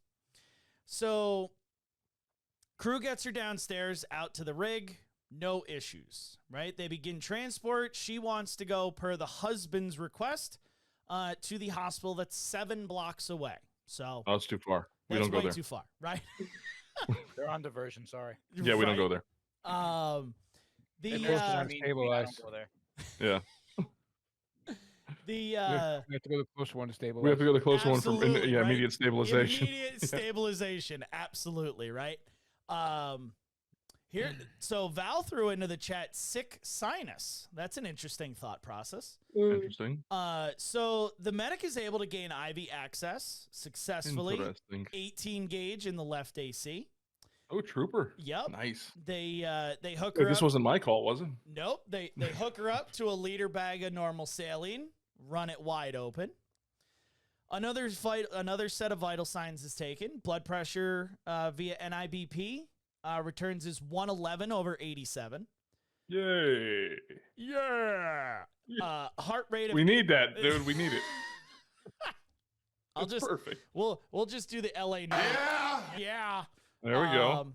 So crew gets her downstairs out to the rig. No issues, right? They begin transport. She wants to go, per the husband's request, to the hospital that's 7 blocks away. So it's too far. We that's don't go way there. too far, right? They're on diversion. Sorry. Yeah, we don't go there. If close there's to a one meeting, stabilize. I don't go there. Yeah. The we have to go to the closer one to stabilize. We have to go to the closer one for Absolutely, right? immediate stabilization. Immediate stabilization, absolutely, right? So Val threw into the chat sick sinus. That's an interesting thought process. Interesting. So the medic is able to gain IV access successfully. Interesting. 18 gauge in the left AC. Oh, trooper. Yep. Nice. They hook Wait, her this up. wasn't my call, was it? Nope. They hook her up to a liter bag of normal saline, run it wide open. Another set of vital signs is taken. Blood pressure via NIBP returns as 111/87. Yay. Yeah. Heart rate of We need that, dude. We need it. It's perfect. We'll just do the LA note. Yeah. There we go.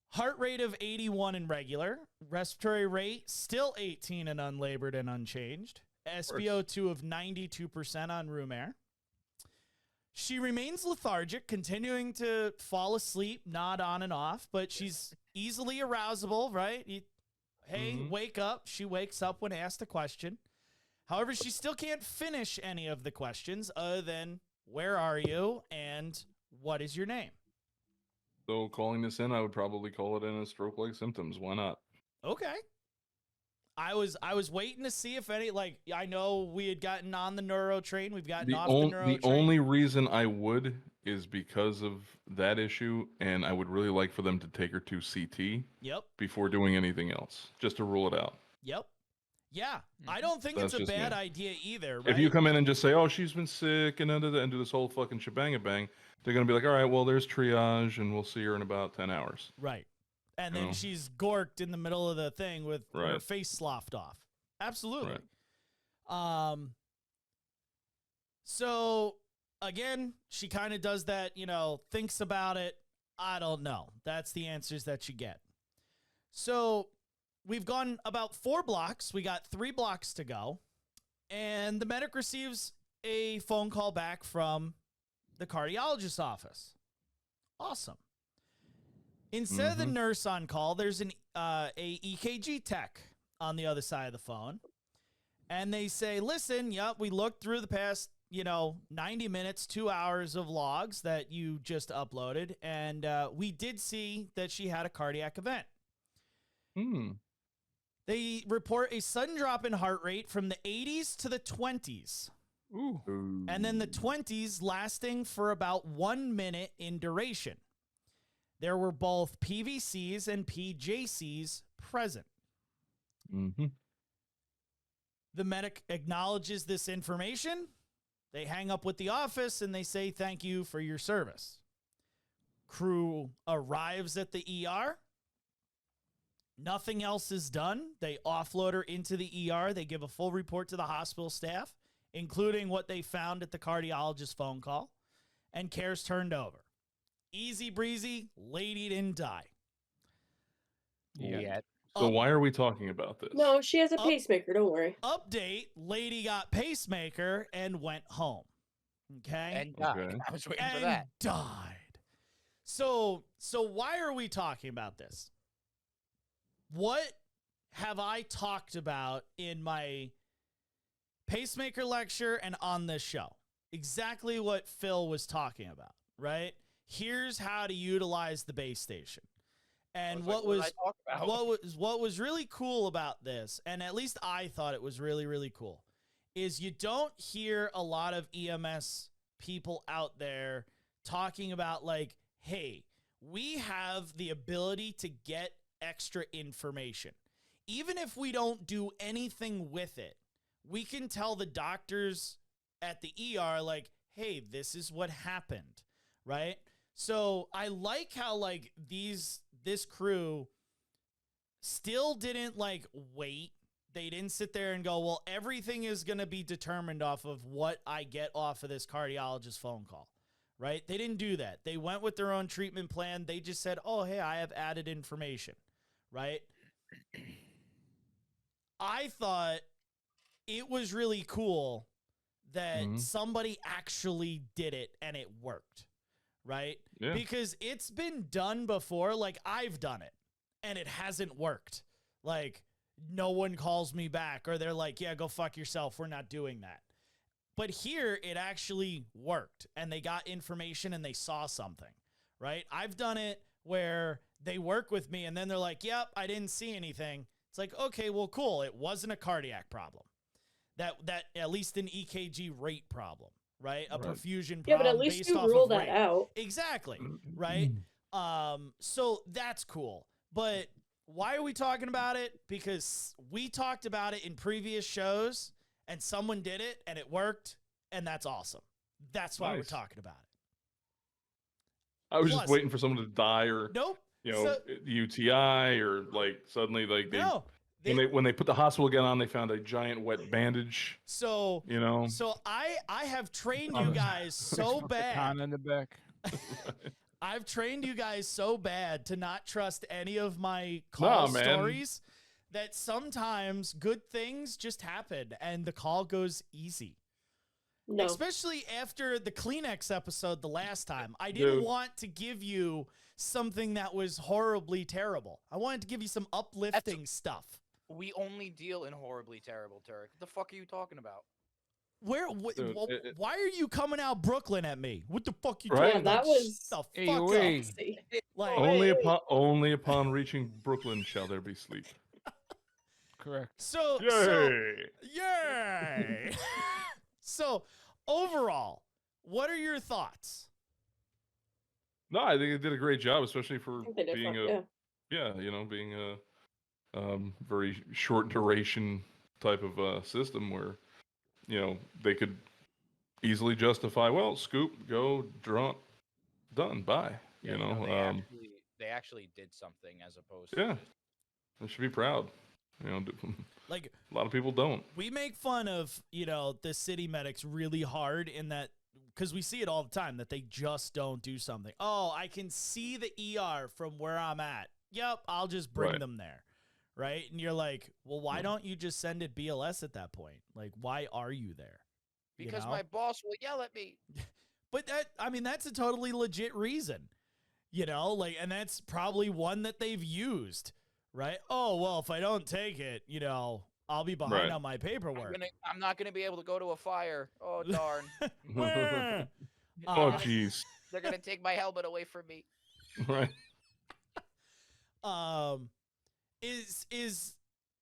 Heart rate of 81 in regular. Respiratory rate still 18 in unlabored and unchanged. SpO2 of 92% on room air. She remains lethargic, continuing to fall asleep, nod on and off, but she's easily arousable, right? Wake up. She wakes up when asked a question. However, she still can't finish any of the questions other than, where are you and what is your name? So calling this in, I would probably call it in as stroke-like symptoms. Why not? Okay. I was waiting to see if any, I know we had gotten on the neuro train. We've gotten off the neuro train. The only reason I would is because of that issue, and I would really like for them to take her to CT. Yep. Before doing anything else, just to rule it out. Yep. Yeah. I don't think That's it's a just bad me. idea either, right? If you come in and just say, oh, she's been sick, and do this whole fucking shebang, they're going to be like, all right, well, there's triage, and we'll see her in about 10 hours. Right. And then she's gorked in the middle of the thing with her face sloughed off. Absolutely. Right. So, again, she kind of does that, thinks about it. I don't know. That's the answers that you get. So, we've gone about 4 blocks. We got 3 blocks to go. And the medic receives a phone call back from the cardiologist's office. Awesome. Instead of the nurse on call, there's a EKG tech on the other side of the phone. And they say, listen, we looked through the past, 90 minutes, 2 hours of logs that you just uploaded. And we did see that she had a cardiac event. They report a sudden drop in heart rate from the 80s to the 20s. Ooh. And then the 20s lasting for about 1 minute in duration. There were both PVCs and PJCs present. The medic acknowledges this information. They hang up with the office and they say, thank you for your service. Crew arrives at the ER. Nothing else is done. They offload her into the ER. They give a full report to the hospital staff, including what they found at the cardiologist phone call, and care's turned over. Easy breezy, lady didn't die. Yet. So why are we talking about this? No, she has a pacemaker. Don't worry. Update, lady got pacemaker and went home. Okay? And died. Okay. I was waiting for And that. died. So why are we talking about this? What have I talked about in my pacemaker lecture and on this show? Exactly what Phil was talking about, right? Here's how to utilize the base station. And what was really cool about this, and at least I thought it was really, really cool, is you don't hear a lot of EMS people out there talking about like, hey, we have the ability to get extra information. Even if we don't do anything with it, we can tell the doctors at the ER like, hey, this is what happened, right? So I like how like this crew still didn't like wait. They didn't sit there and go, well, everything is going to be determined off of what I get off of this cardiologist phone call, right? They didn't do that. They went with their own treatment plan. They just said, oh, hey, I have added information, right? I thought it was really cool that somebody actually did it and it worked, right? Yeah. Because it's been done before. Like, I've done it and it hasn't worked. Like, no one calls me back or they're like, yeah, go fuck yourself. We're not doing that. But here it actually worked and they got information and they saw something, right? I've done it where they work with me and then they're like, yep, I didn't see anything. It's like, okay, well, cool. It wasn't a cardiac problem. That at least an EKG rate problem, right? A perfusion problem. Yeah, but at least based you off rule of that rate. out. Exactly, right? So that's cool. But why are we talking about it? Because we talked about it in previous shows and someone did it and it worked and that's awesome. That's why we're talking about it. I was just waiting for someone to die or UTI or like suddenly like when they put the hospital again on, they found a giant wet bandage. So I have trained you guys so bad. In the back. I've trained you guys so bad to not trust any of my call stories that sometimes good things just happen and the call goes easy. No. Especially after the Kleenex episode the last time. I didn't want to give you something that was horribly terrible. I wanted to give you some uplifting stuff. We only deal in horribly terrible, Turk. What the fuck are you talking about? Why are you coming out Brooklyn at me? What the fuck you Right? talking Yeah, about? that was the fuck up. Like, only upon reaching Brooklyn shall there be sleep. Correct. Yay! So, overall, what are your thoughts? No, I think they did a great job, especially for being being a very short duration type of system where, they could easily justify, well, scoop, go, draw, done, bye. They actually did something as opposed to they should be proud. Like, a lot of people don't. We make fun of, the city medics really hard in that, because we see it all the time, that they just don't do something. Oh, I can see the ER from where I'm at. Yep, I'll just bring them there. Right? And you're like, well, why don't you just send it BLS at that point? Like, why are you there? Because my boss will yell at me. But that's a totally legit reason. And that's probably one that they've used. Right? Oh, well, if I don't take it, I'll be behind on my paperwork. I'm not going to be able to go to a fire. Oh, darn. Oh, jeez. They're going to take my helmet away from me. Right.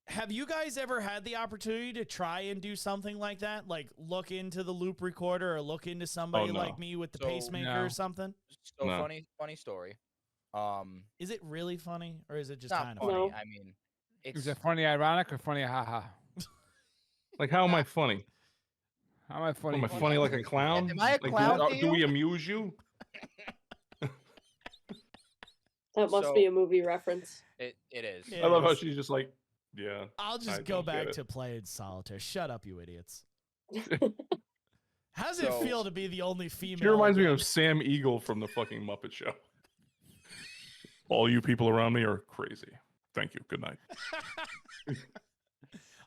Have you guys ever had the opportunity to try and do something like that? Like look into the loop recorder or look into somebody like me with the pacemaker or something? So funny story. Is it really funny or is it just not kind of funny? funny? I mean, Is it funny ironic or funny haha? Like, how am I funny? How am I funny? Am I to you? funny like a clown? Am I a Like, clown to do you? we amuse you? That must So- be a movie reference. It is. It I love how is. she's just like, yeah. I'll just I go don't get back it. to playing solitaire. Shut up, you idiots. How does it So- feel to be the only female? She reminds me again? of Sam Eagle from the fucking Muppet Show. All you people around me are crazy. Thank you. Good night.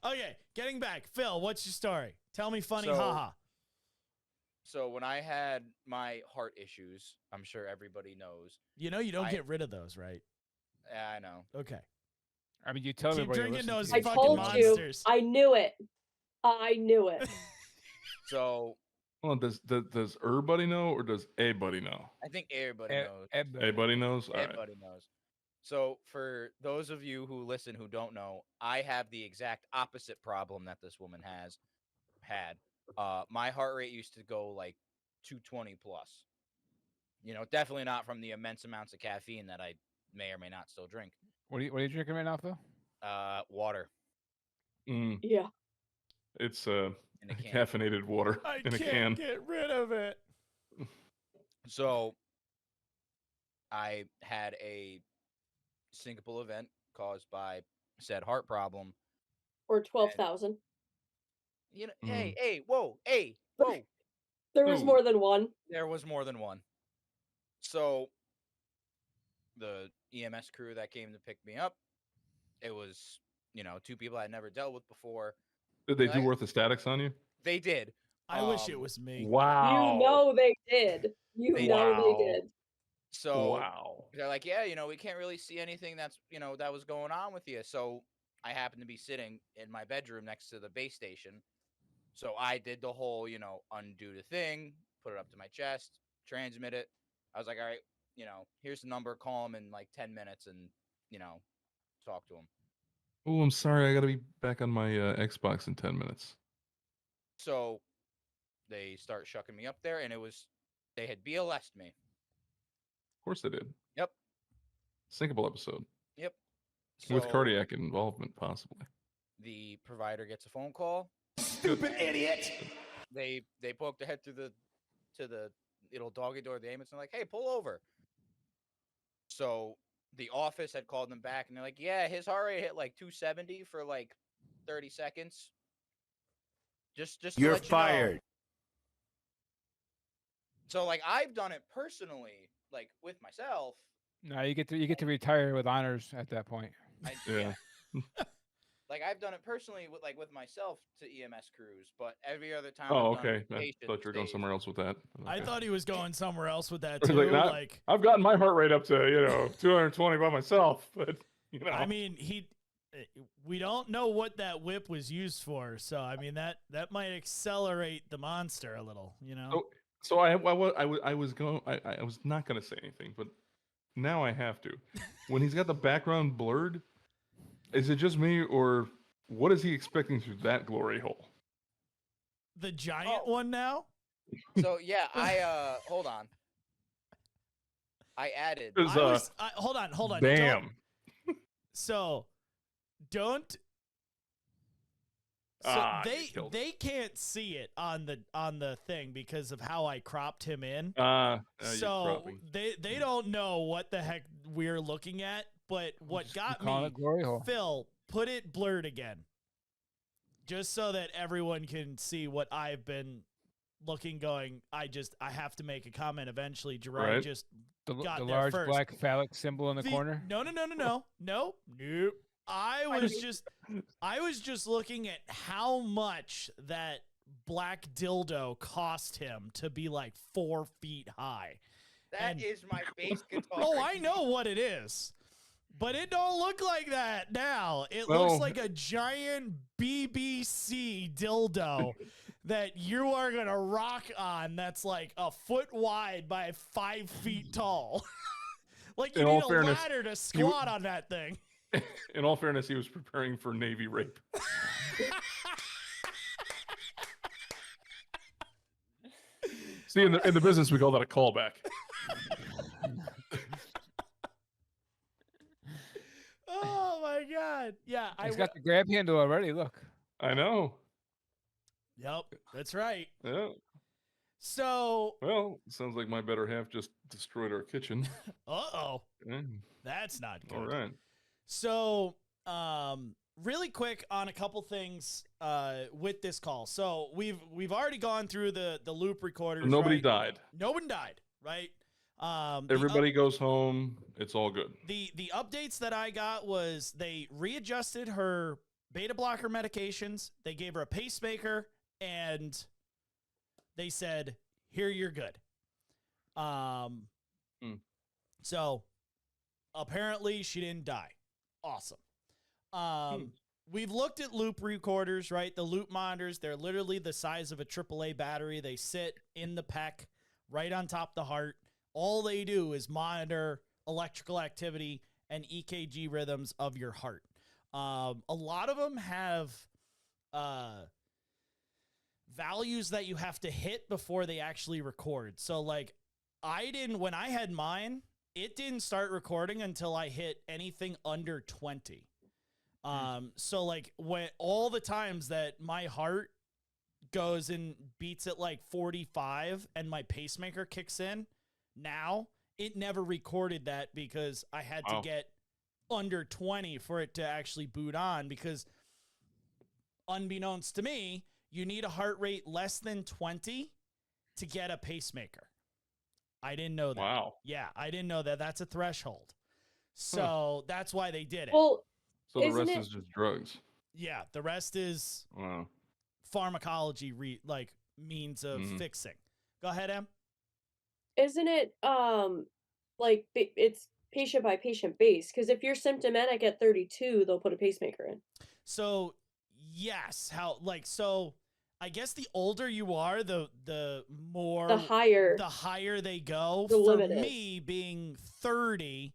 Okay, getting back. Phil, what's your story? Tell me funny, So- haha. So when I had my heart issues, I'm sure everybody knows. You know you don't I- get rid of those, right? Yeah, I know. Okay. I mean, you tell Keep everybody. to drinking listen those to I you. fucking told monsters. you. I knew it. I knew it. So Well, does everybody know or does a buddy know? I think everybody E- knows. everybody. A buddy knows. All right. Everybody knows. So for those of you who listen who don't know, I have the exact opposite problem that this woman had. My heart rate used to go like 220 plus. You know, definitely not from the immense amounts of caffeine that I may or may not still drink. What are you drinking right now, Phil? Water Mm, Yeah. it's in a can. caffeinated water I in a can't can. get rid of it. So I had a syncopal event caused by said heart problem. Or 12,000. You know, Mm. hey, whoa. There was Ooh. more than one. There was more than one. So the EMS crew that came to pick me up, it was, you know, two people I'd never dealt with before. Did they do Right. orthostatics on you? They did. I wish it was me. Wow. You know they did. You They know did. they did. So Wow. they're like, yeah, you know, we can't really see anything that's, you know, that was going on with you. So I happened to be sitting in my bedroom next to the base station. So I did the whole, you know, undo the thing, put it up to my chest, transmit it. I was like, all right, you know, here's the number, call him in like 10 minutes and, you know, talk to him. Oh, I'm sorry. I got to be back on my Xbox in 10 minutes. So they start shucking me up there, and they had BLS'd me. Of course they did. Yep. Syncopal episode Yep. with So cardiac involvement, possibly. the provider gets a phone call. Stupid idiot. They poke their head through the little doggy door of the ambulance and like, hey, pull over. So the office had called them back and they're like, yeah, his heart rate hit like 270 for like 30 seconds. Just to You're let you know. fired. So like I've done it personally, like with myself. No, you get to retire with honors at that point. Yeah. Like I've done it personally with myself to EMS crews, but every other time. Oh, I've done it okay. with I patients, thought you were going somewhere else with that. I Okay. thought he was going somewhere else with that He's too. like, "Nah, Like, I've gotten my heart rate up to 220 by myself, but you know. I mean, we don't know what that whip was used for, so I mean that might accelerate the monster a little, you know. So I was not going to say anything, but now I have to. When he's got the background blurred, is it just me or what is he expecting through that glory hole? The giant one now. So yeah, I hold on. I added. Hold on. Don't- Damn. So, don't. So You killed they can't see it on the thing because of how I cropped him in. you're So cropping. they don't know what the heck we're looking at. But what Just got call me, it glory hole. Phil, put it blurred again, just so that everyone can see what I've been looking. Going, I have to make a comment eventually. Gerard Right. just The got there large first. black phallic symbol in the corner. No. I was just looking at how much that black dildo cost him to be like 4 feet high. That is my bass guitar. Oh, I know what it is. But it don't look like that now. It Well- looks like a giant BBC dildo that you are going to rock on that's like a foot wide by 5 feet tall. Like you In need all a fairness, ladder to squat on that thing. In all fairness, he was preparing for Navy rape. See, in the business, we call that a callback. Oh my God. Yeah. He's got the grab handle already. Look. I know. Yep, that's right. Yeah. So, Well, sounds like my better half just destroyed our kitchen. uh-oh, Yeah. that's not good. All right. So, really quick on a couple things with this call. So we've already gone through the loop recorders. Nobody right? died. No one died, right? Everybody goes home. It's all good. The updates that I got was they readjusted her beta blocker medications. They gave her a pacemaker, and they said, "Here, you're good." So apparently she didn't die. Awesome. We've looked at loop recorders, right? The loop monitors, they're literally the size of a AAA battery. They sit in the pec right on top of the heart. All they do is monitor electrical activity and EKG rhythms of your heart. A lot of them have values that you have to hit before they actually record. So like when I had mine, it didn't start recording until I hit anything under 20. So like when all the times that my heart goes and beats at like 45 and my pacemaker kicks in, now it never recorded that because I had to get under 20 for it to actually boot on, because unbeknownst to me, you need a heart rate less than 20 to get a pacemaker. I didn't know that. Wow. Yeah, I didn't know that. That's a threshold. So that's why they did it. Well, So the rest is just drugs. Yeah, the rest is pharmacology, means of fixing. Go ahead, Em. Isn't it like it's patient by patient base? Because if you're symptomatic at 32, they'll put a pacemaker in. So yes, so I guess the older you are, the higher they go. The For limit me, being 30,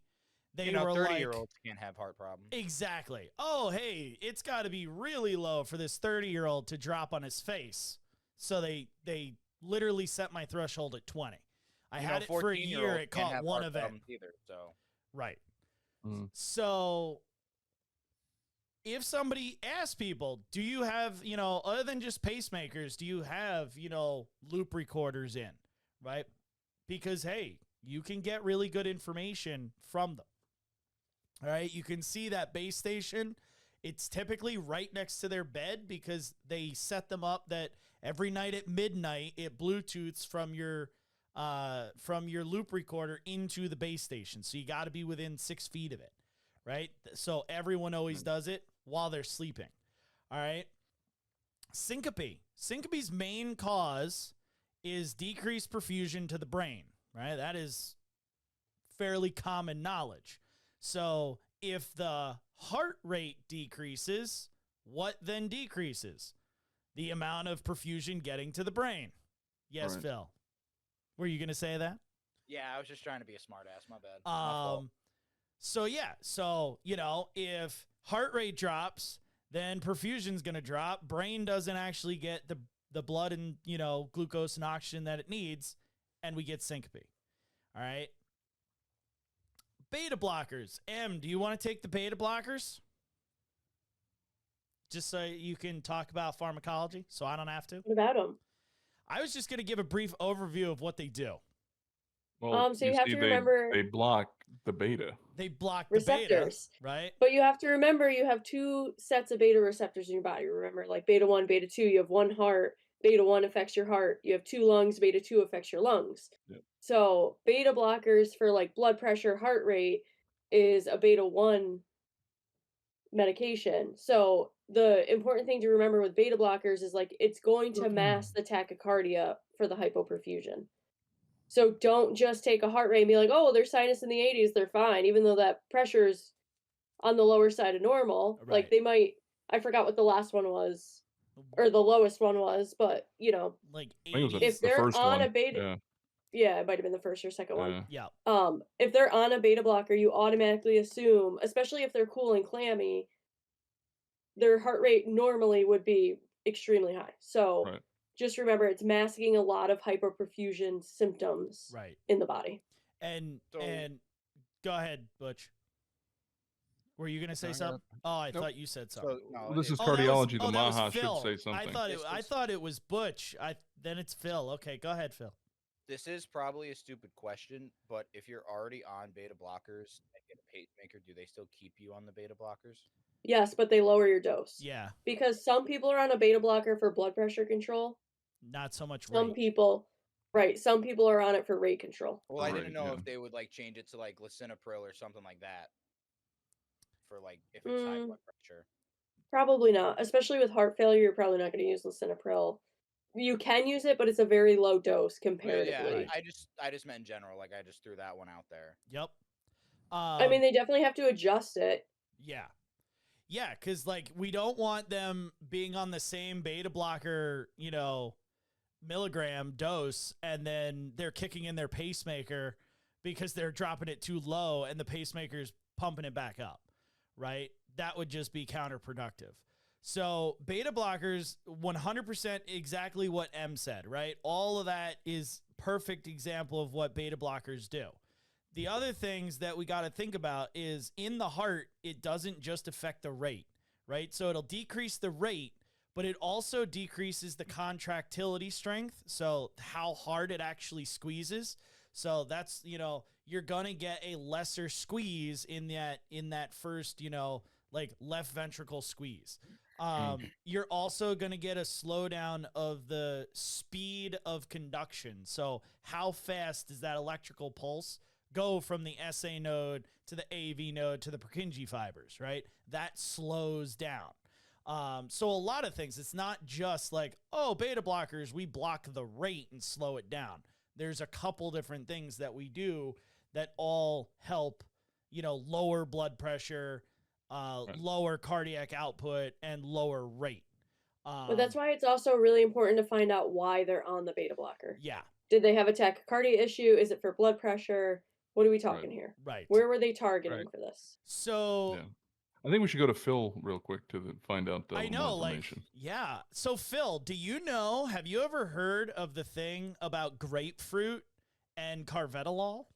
they were 30-year-olds can't have heart problems. Exactly. Oh, hey, it's got to be really low for this 30-year-old to drop on his face. So they literally set my threshold at 20. I had it for a year. It caught one event. Either, so. Right. So if somebody asks people, do you have, other than just pacemakers, do you have, loop recorders in, right? Because, hey, you can get really good information from them. All right. You can see that base station. It's typically right next to their bed because they set them up that every night at midnight, it Bluetooths from your loop recorder into the base station. So you got to be within 6 feet of it, right? So everyone always does it while they're sleeping. All right. Syncope. Syncope's main cause is decreased perfusion to the brain, right? That is fairly common knowledge. So if the heart rate decreases, what then decreases? The amount of perfusion getting to the brain. Yes, right. Phil. Were you going to say that? Yeah, I was just trying to be a smart ass. My bad. So, if heart rate drops, then perfusion's going to drop. Brain doesn't actually get the blood and, glucose and oxygen that it needs, and we get syncope. All right. Beta blockers. Em, do you want to take the beta blockers? Just so you can talk about pharmacology, so I don't have to. What about them? I was just going to give a brief overview of what they do. Well, so you have to remember they block the beta. They block receptors, the beta, right? But you have to remember you have two sets of beta receptors in your body. Remember, like beta 1, beta 2, you have one heart. Beta 1 affects your heart. You have two lungs. Beta 2 affects your lungs. Yep. So beta blockers for like blood pressure, heart rate is a beta 1 medication. So the important thing to remember with beta blockers is like it's going to mask the tachycardia for the hypoperfusion. So don't just take a heart rate and be like, oh, their sinus in the 80s, they're fine, even though that pressure's on the lower side of normal. Right. Like they might, I forgot what the last one was, or the lowest one was, but like if they're on a beta, yeah, it might have been the first or second one. Yeah. If they're on a beta blocker, you automatically assume, especially if they're cool and clammy, their heart rate normally would be extremely high. So just remember, it's masking a lot of hyperperfusion symptoms in the body. And go ahead, Butch. Were you gonna say I got- something? Oh, I Nope. thought you said something. So no, This is Oh, that was- cardiology. oh, The that was Maha should Phil. say something. I thought it was Butch. Then it's Phil. Okay, go ahead, Phil. this is probably a stupid question, but if you're already on beta blockers and get a pacemaker, do they still keep you on the beta blockers? Yes, but they lower your dose. Yeah, Because some people are on a beta blocker for blood pressure control. not so much Some rate. people, right? Some people are on it for rate control. Well, I Right, didn't know yeah. if they would like change it to like lisinopril or something like that for like if it's high blood pressure. Probably not, especially with heart failure. You're probably not going to use lisinopril. You can use it, but it's a very low dose But comparatively. yeah, I just meant in general. Like I just threw that one out there. Yep. I mean, they definitely have to adjust it. Yeah. Yeah, because, like, we don't want them being on the same beta blocker, milligram dose, and then they're kicking in their pacemaker because they're dropping it too low and the pacemaker's pumping it back up, right? That would just be counterproductive. So beta blockers, 100% exactly what M said, right? All of that is perfect example of what beta blockers do. The other things that we got to think about is in the heart, it doesn't just affect the rate, right? So it'll decrease the rate, but it also decreases the contractility strength. So how hard it actually squeezes. So that's, you're going to get a lesser squeeze in that first, like left ventricle squeeze. You're also going to get a slowdown of the speed of conduction. So how fast does that electrical pulse go from the SA node to the AV node to the Purkinje fibers, right? That slows down. So a lot of things, it's not just like, oh, beta blockers, we block the rate and slow it down. There's a couple different things that we do that all help, lower blood pressure, lower cardiac output, and lower rate. But that's why it's also really important to find out why they're on the beta blocker. Yeah. Did they have a tachycardia issue? Is it for blood pressure? What are we talking here? Right. Where were they targeting for this? So Yeah. I think we should go to Phil real quick to find out I more know, information. yeah. So Phil, have you ever heard of the thing about grapefruit and carvedilol?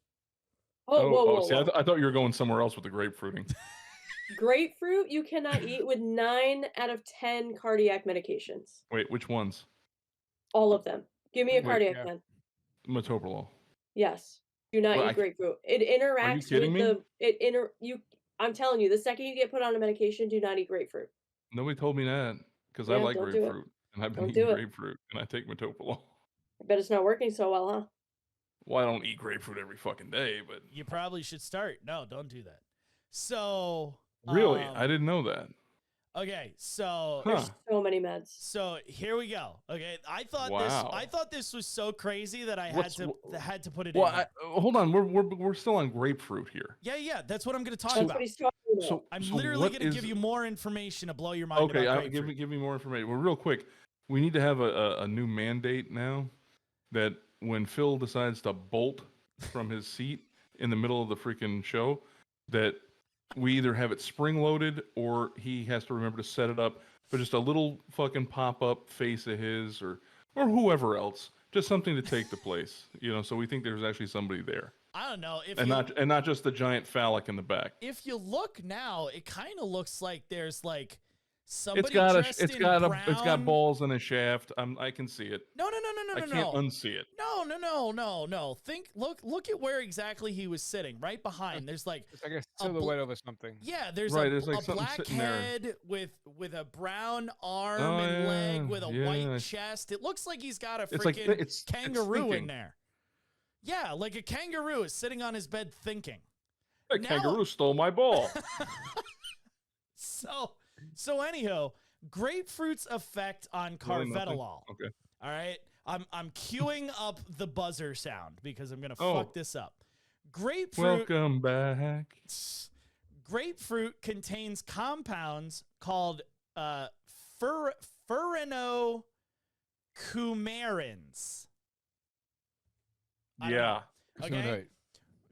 Whoa. See, I thought you were going somewhere else with the grapefruiting. Grapefruit you cannot eat with 9 out of 10 cardiac medications. Wait, which ones? All of them. Give me a Wait, cardiac yeah. one. Metoprolol. Yes. Do not Well, eat grapefruit. It interacts kidding with me? I'm telling you, the second you get put on a medication, do not eat grapefruit. Nobody told me that because I Yeah, like don't do it. grapefruit and I've been Don't eating do it. grapefruit and I take metoprolol. I bet it's not working so well, huh? Well, I don't eat grapefruit every fucking day, but You probably should start. No, don't do that. So really, I didn't know that. okay, so Huh. There's so many meds. so here we go. Okay, I thought Wow. this was so crazy that I What's- had to put it Well, in. hold on, we're still on grapefruit here. Yeah, that's what I'm going to talk That's about. what he's talking about. So I'm so literally what going to is- give you more information to blow your mind Okay, about give grapefruit. me more information. Well, real quick, we need to have a new mandate now that when Phil decides to bolt from his seat in the middle of the freaking show, that we either have it spring loaded or he has to remember to set it up for just a little fucking pop up face of his or whoever else, just something to take the place, So we think there's actually somebody there, I don't know if and not just the giant phallic in the back. if you look now, it kind of looks like there's like somebody It's got dressed in brown. it's got balls and a shaft. I can see it. No. I can't unsee it. No. Look at where exactly he was sitting, right behind. There's like It's like a silhouette of something. yeah, there's Right, a, there's like a something black sitting there. head with a brown arm Oh, and leg yeah, with a yeah. white chest. It looks like he's got a It's like freaking it's kangaroo in thinking. there. Yeah, like a kangaroo is sitting on his bed thinking. A Now- kangaroo stole my ball. So anyhow, grapefruit's effect on Really nothing? carvedilol. Okay. All right. I'm queuing up the buzzer sound because I'm gonna Oh. fuck this up. Grapefruit Welcome back. grapefruit contains compounds called furanocoumarins. I don't Yeah. Okay. Right.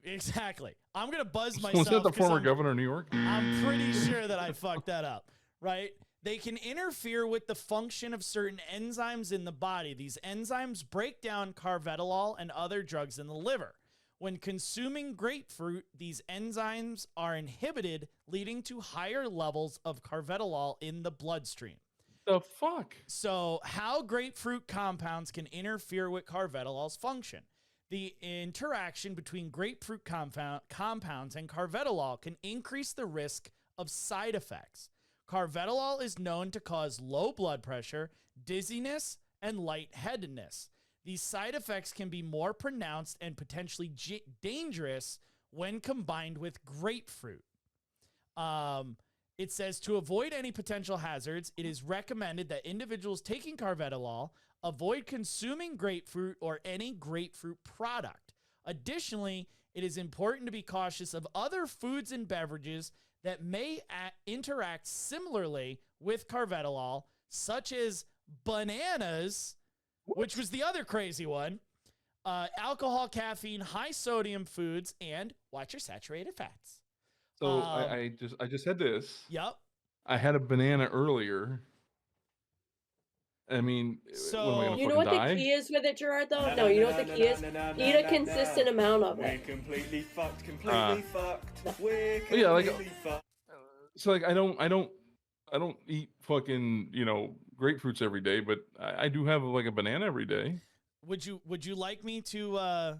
Exactly. I'm gonna buzz Was myself. that the 'cause former I'm- governor of New York? I'm pretty sure that I fucked that up, right? They can interfere with the function of certain enzymes in the body. These enzymes break down carvedilol and other drugs in the liver. When consuming grapefruit, these enzymes are inhibited, leading to higher levels of carvedilol in the bloodstream. The fuck? So, how grapefruit compounds can interfere with carvedilol's function? The interaction between grapefruit compounds and carvedilol can increase the risk of side effects. Carvedilol is known to cause low blood pressure, dizziness, and lightheadedness. These side effects can be more pronounced and potentially dangerous when combined with grapefruit. It says to avoid any potential hazards, it is recommended that individuals taking carvedilol avoid consuming grapefruit or any grapefruit product. Additionally, it is important to be cautious of other foods and beverages that may interact similarly with carvedilol, such as bananas, which was the other crazy one, alcohol, caffeine, high sodium foods, and watch your saturated fats. So I just had this. Yep. I had a banana earlier. I mean, So- what am I gonna You know what fucking the die? key is with it, Gerard, though? No, you know what the key is? Eat a consistent amount of We're it. completely fucked. Completely fucked. We're Yeah, like- completely fucked. So like I don't eat fucking grapefruits every day, but I do have like a banana every day. Would you like me to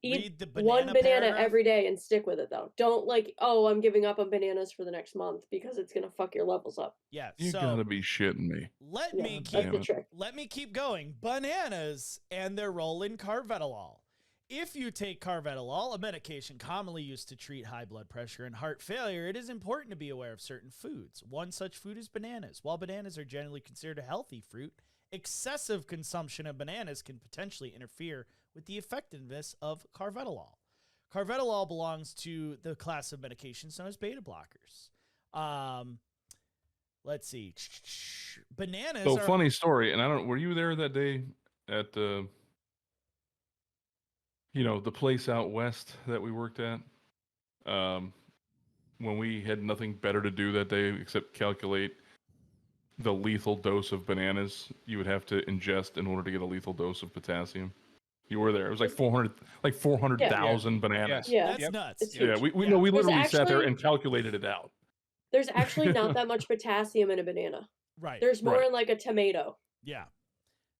Eat read the banana one banana paragraph? every day and stick with it, though. Don't I'm giving up on bananas for the next month because it's going to fuck your levels up. Yeah. You So gotta be shitting me. let Yeah, me that's keep the trick. let me keep going. Bananas and their role in carvedilol. If you take carvedilol, a medication commonly used to treat high blood pressure and heart failure, it is important to be aware of certain foods. One such food is bananas. While bananas are generally considered a healthy fruit, excessive consumption of bananas can potentially interfere with the effectiveness of carvedilol. Carvedilol belongs to the class of medications known as beta blockers. Let's see. Bananas So are funny story, and were you there that day at the the place out west that we worked at? When we had nothing better to do that day except calculate the lethal dose of bananas you would have to ingest in order to get a lethal dose of potassium. You were there. It was like 400,000 bananas. Yeah. that's nuts. It's Yeah, huge. we Yeah. literally There's sat there actually- and calculated it out. There's actually not that much potassium in a banana. Right. There's more Right. in like a tomato. Yeah.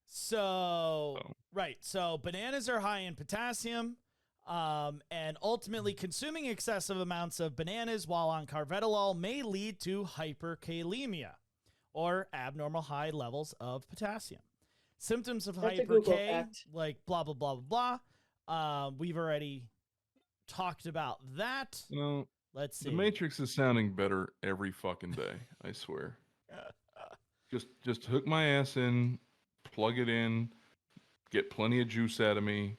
So, right. So bananas are high in potassium. And ultimately consuming excessive amounts of bananas while on carvedilol may lead to hyperkalemia or abnormal high levels of potassium. Symptoms of That's a Google hyper-K, fact. like blah, blah, blah, blah, blah. We've already talked about that. Let's see. The Matrix is sounding better every fucking day. I swear. Just hook my ass in, plug it in, get plenty of juice out of me,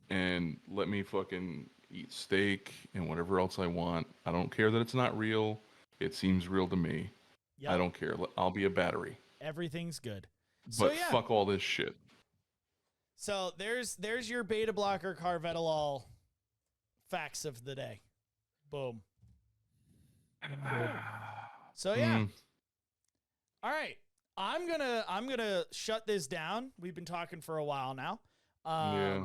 and let me fucking eat steak and whatever else I want. I don't care that it's not real. It seems real to me. Yep. I don't care. I'll be a battery. Everything's good. But So, yeah. fuck all this shit. So there's your beta blocker carvedilol facts of the day. Boom. So yeah. All right. I'm gonna shut this down. We've been talking for a while now. Yeah.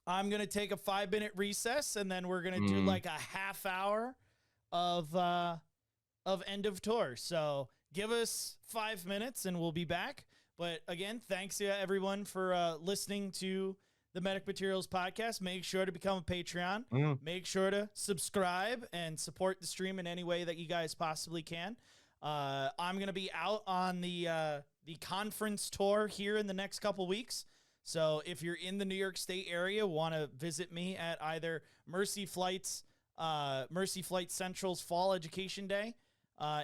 I'm gonna take a 5-minute recess, and then we're gonna do like a half hour of end of tour. So give us 5 minutes, and we'll be back. But again, thanks to everyone for listening to the Medic Materials podcast. Make sure to become a Patreon. Make sure to subscribe and support the stream in any way that you guys possibly can. I'm going to be out on the conference tour here in the next couple weeks. So if you're in the New York State area, want to visit me at either Mercy Flight Central's Fall Education Day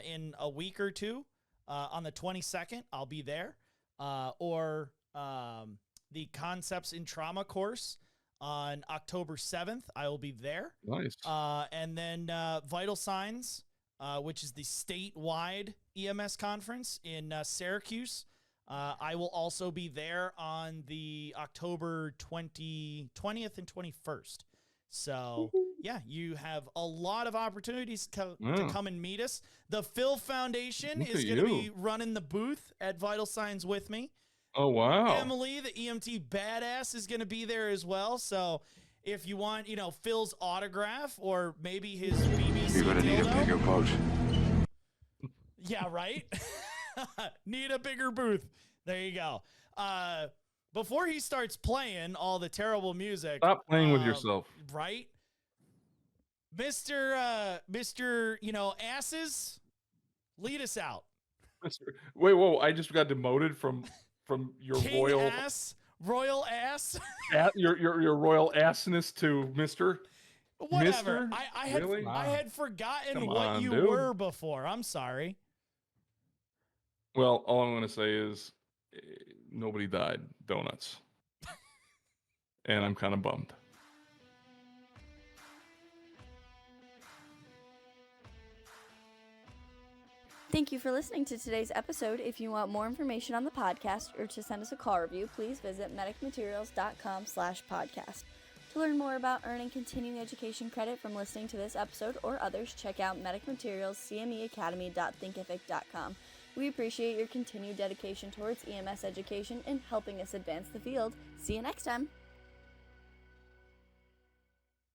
in a week or two on the 22nd, I'll be there. Or the Concepts in Trauma course on October 7th, I will be there. Nice. And then Vital Signs, which is the statewide EMS conference in Syracuse. I will also be there on the October 20th and 21st. So, yeah, you have a lot of opportunities to come and meet us. The Phil Foundation Look is at going to you. be running the booth at Vital Signs with me. Oh, wow. Emily, the EMT badass, is going to be there as well. So if you want, Phil's autograph or maybe his BBC You're gonna need a dildo. bigger boat. Yeah, right? Need a bigger booth. There you go. Before he starts playing all the terrible music. Stop playing with yourself. Right? Mr. Asses, lead us out. Wait, whoa! I just got demoted from your King royal ass, royal ass. your royal assness to Mister. Whatever. Mister? I Really? had forgotten Come what on, you dude. were before. I'm sorry. Well, all I'm going to say is nobody died. Donuts. And I'm kind of bummed. Thank you for listening to today's episode. If you want more information on the podcast or to send us a call review, please visit medicmaterials.com/podcast. To learn more about earning continuing education credit from listening to this episode or others, check out Medic Materials CMEacademy.thinkific.com. We appreciate your continued dedication towards EMS education and helping us advance the field. See you next time.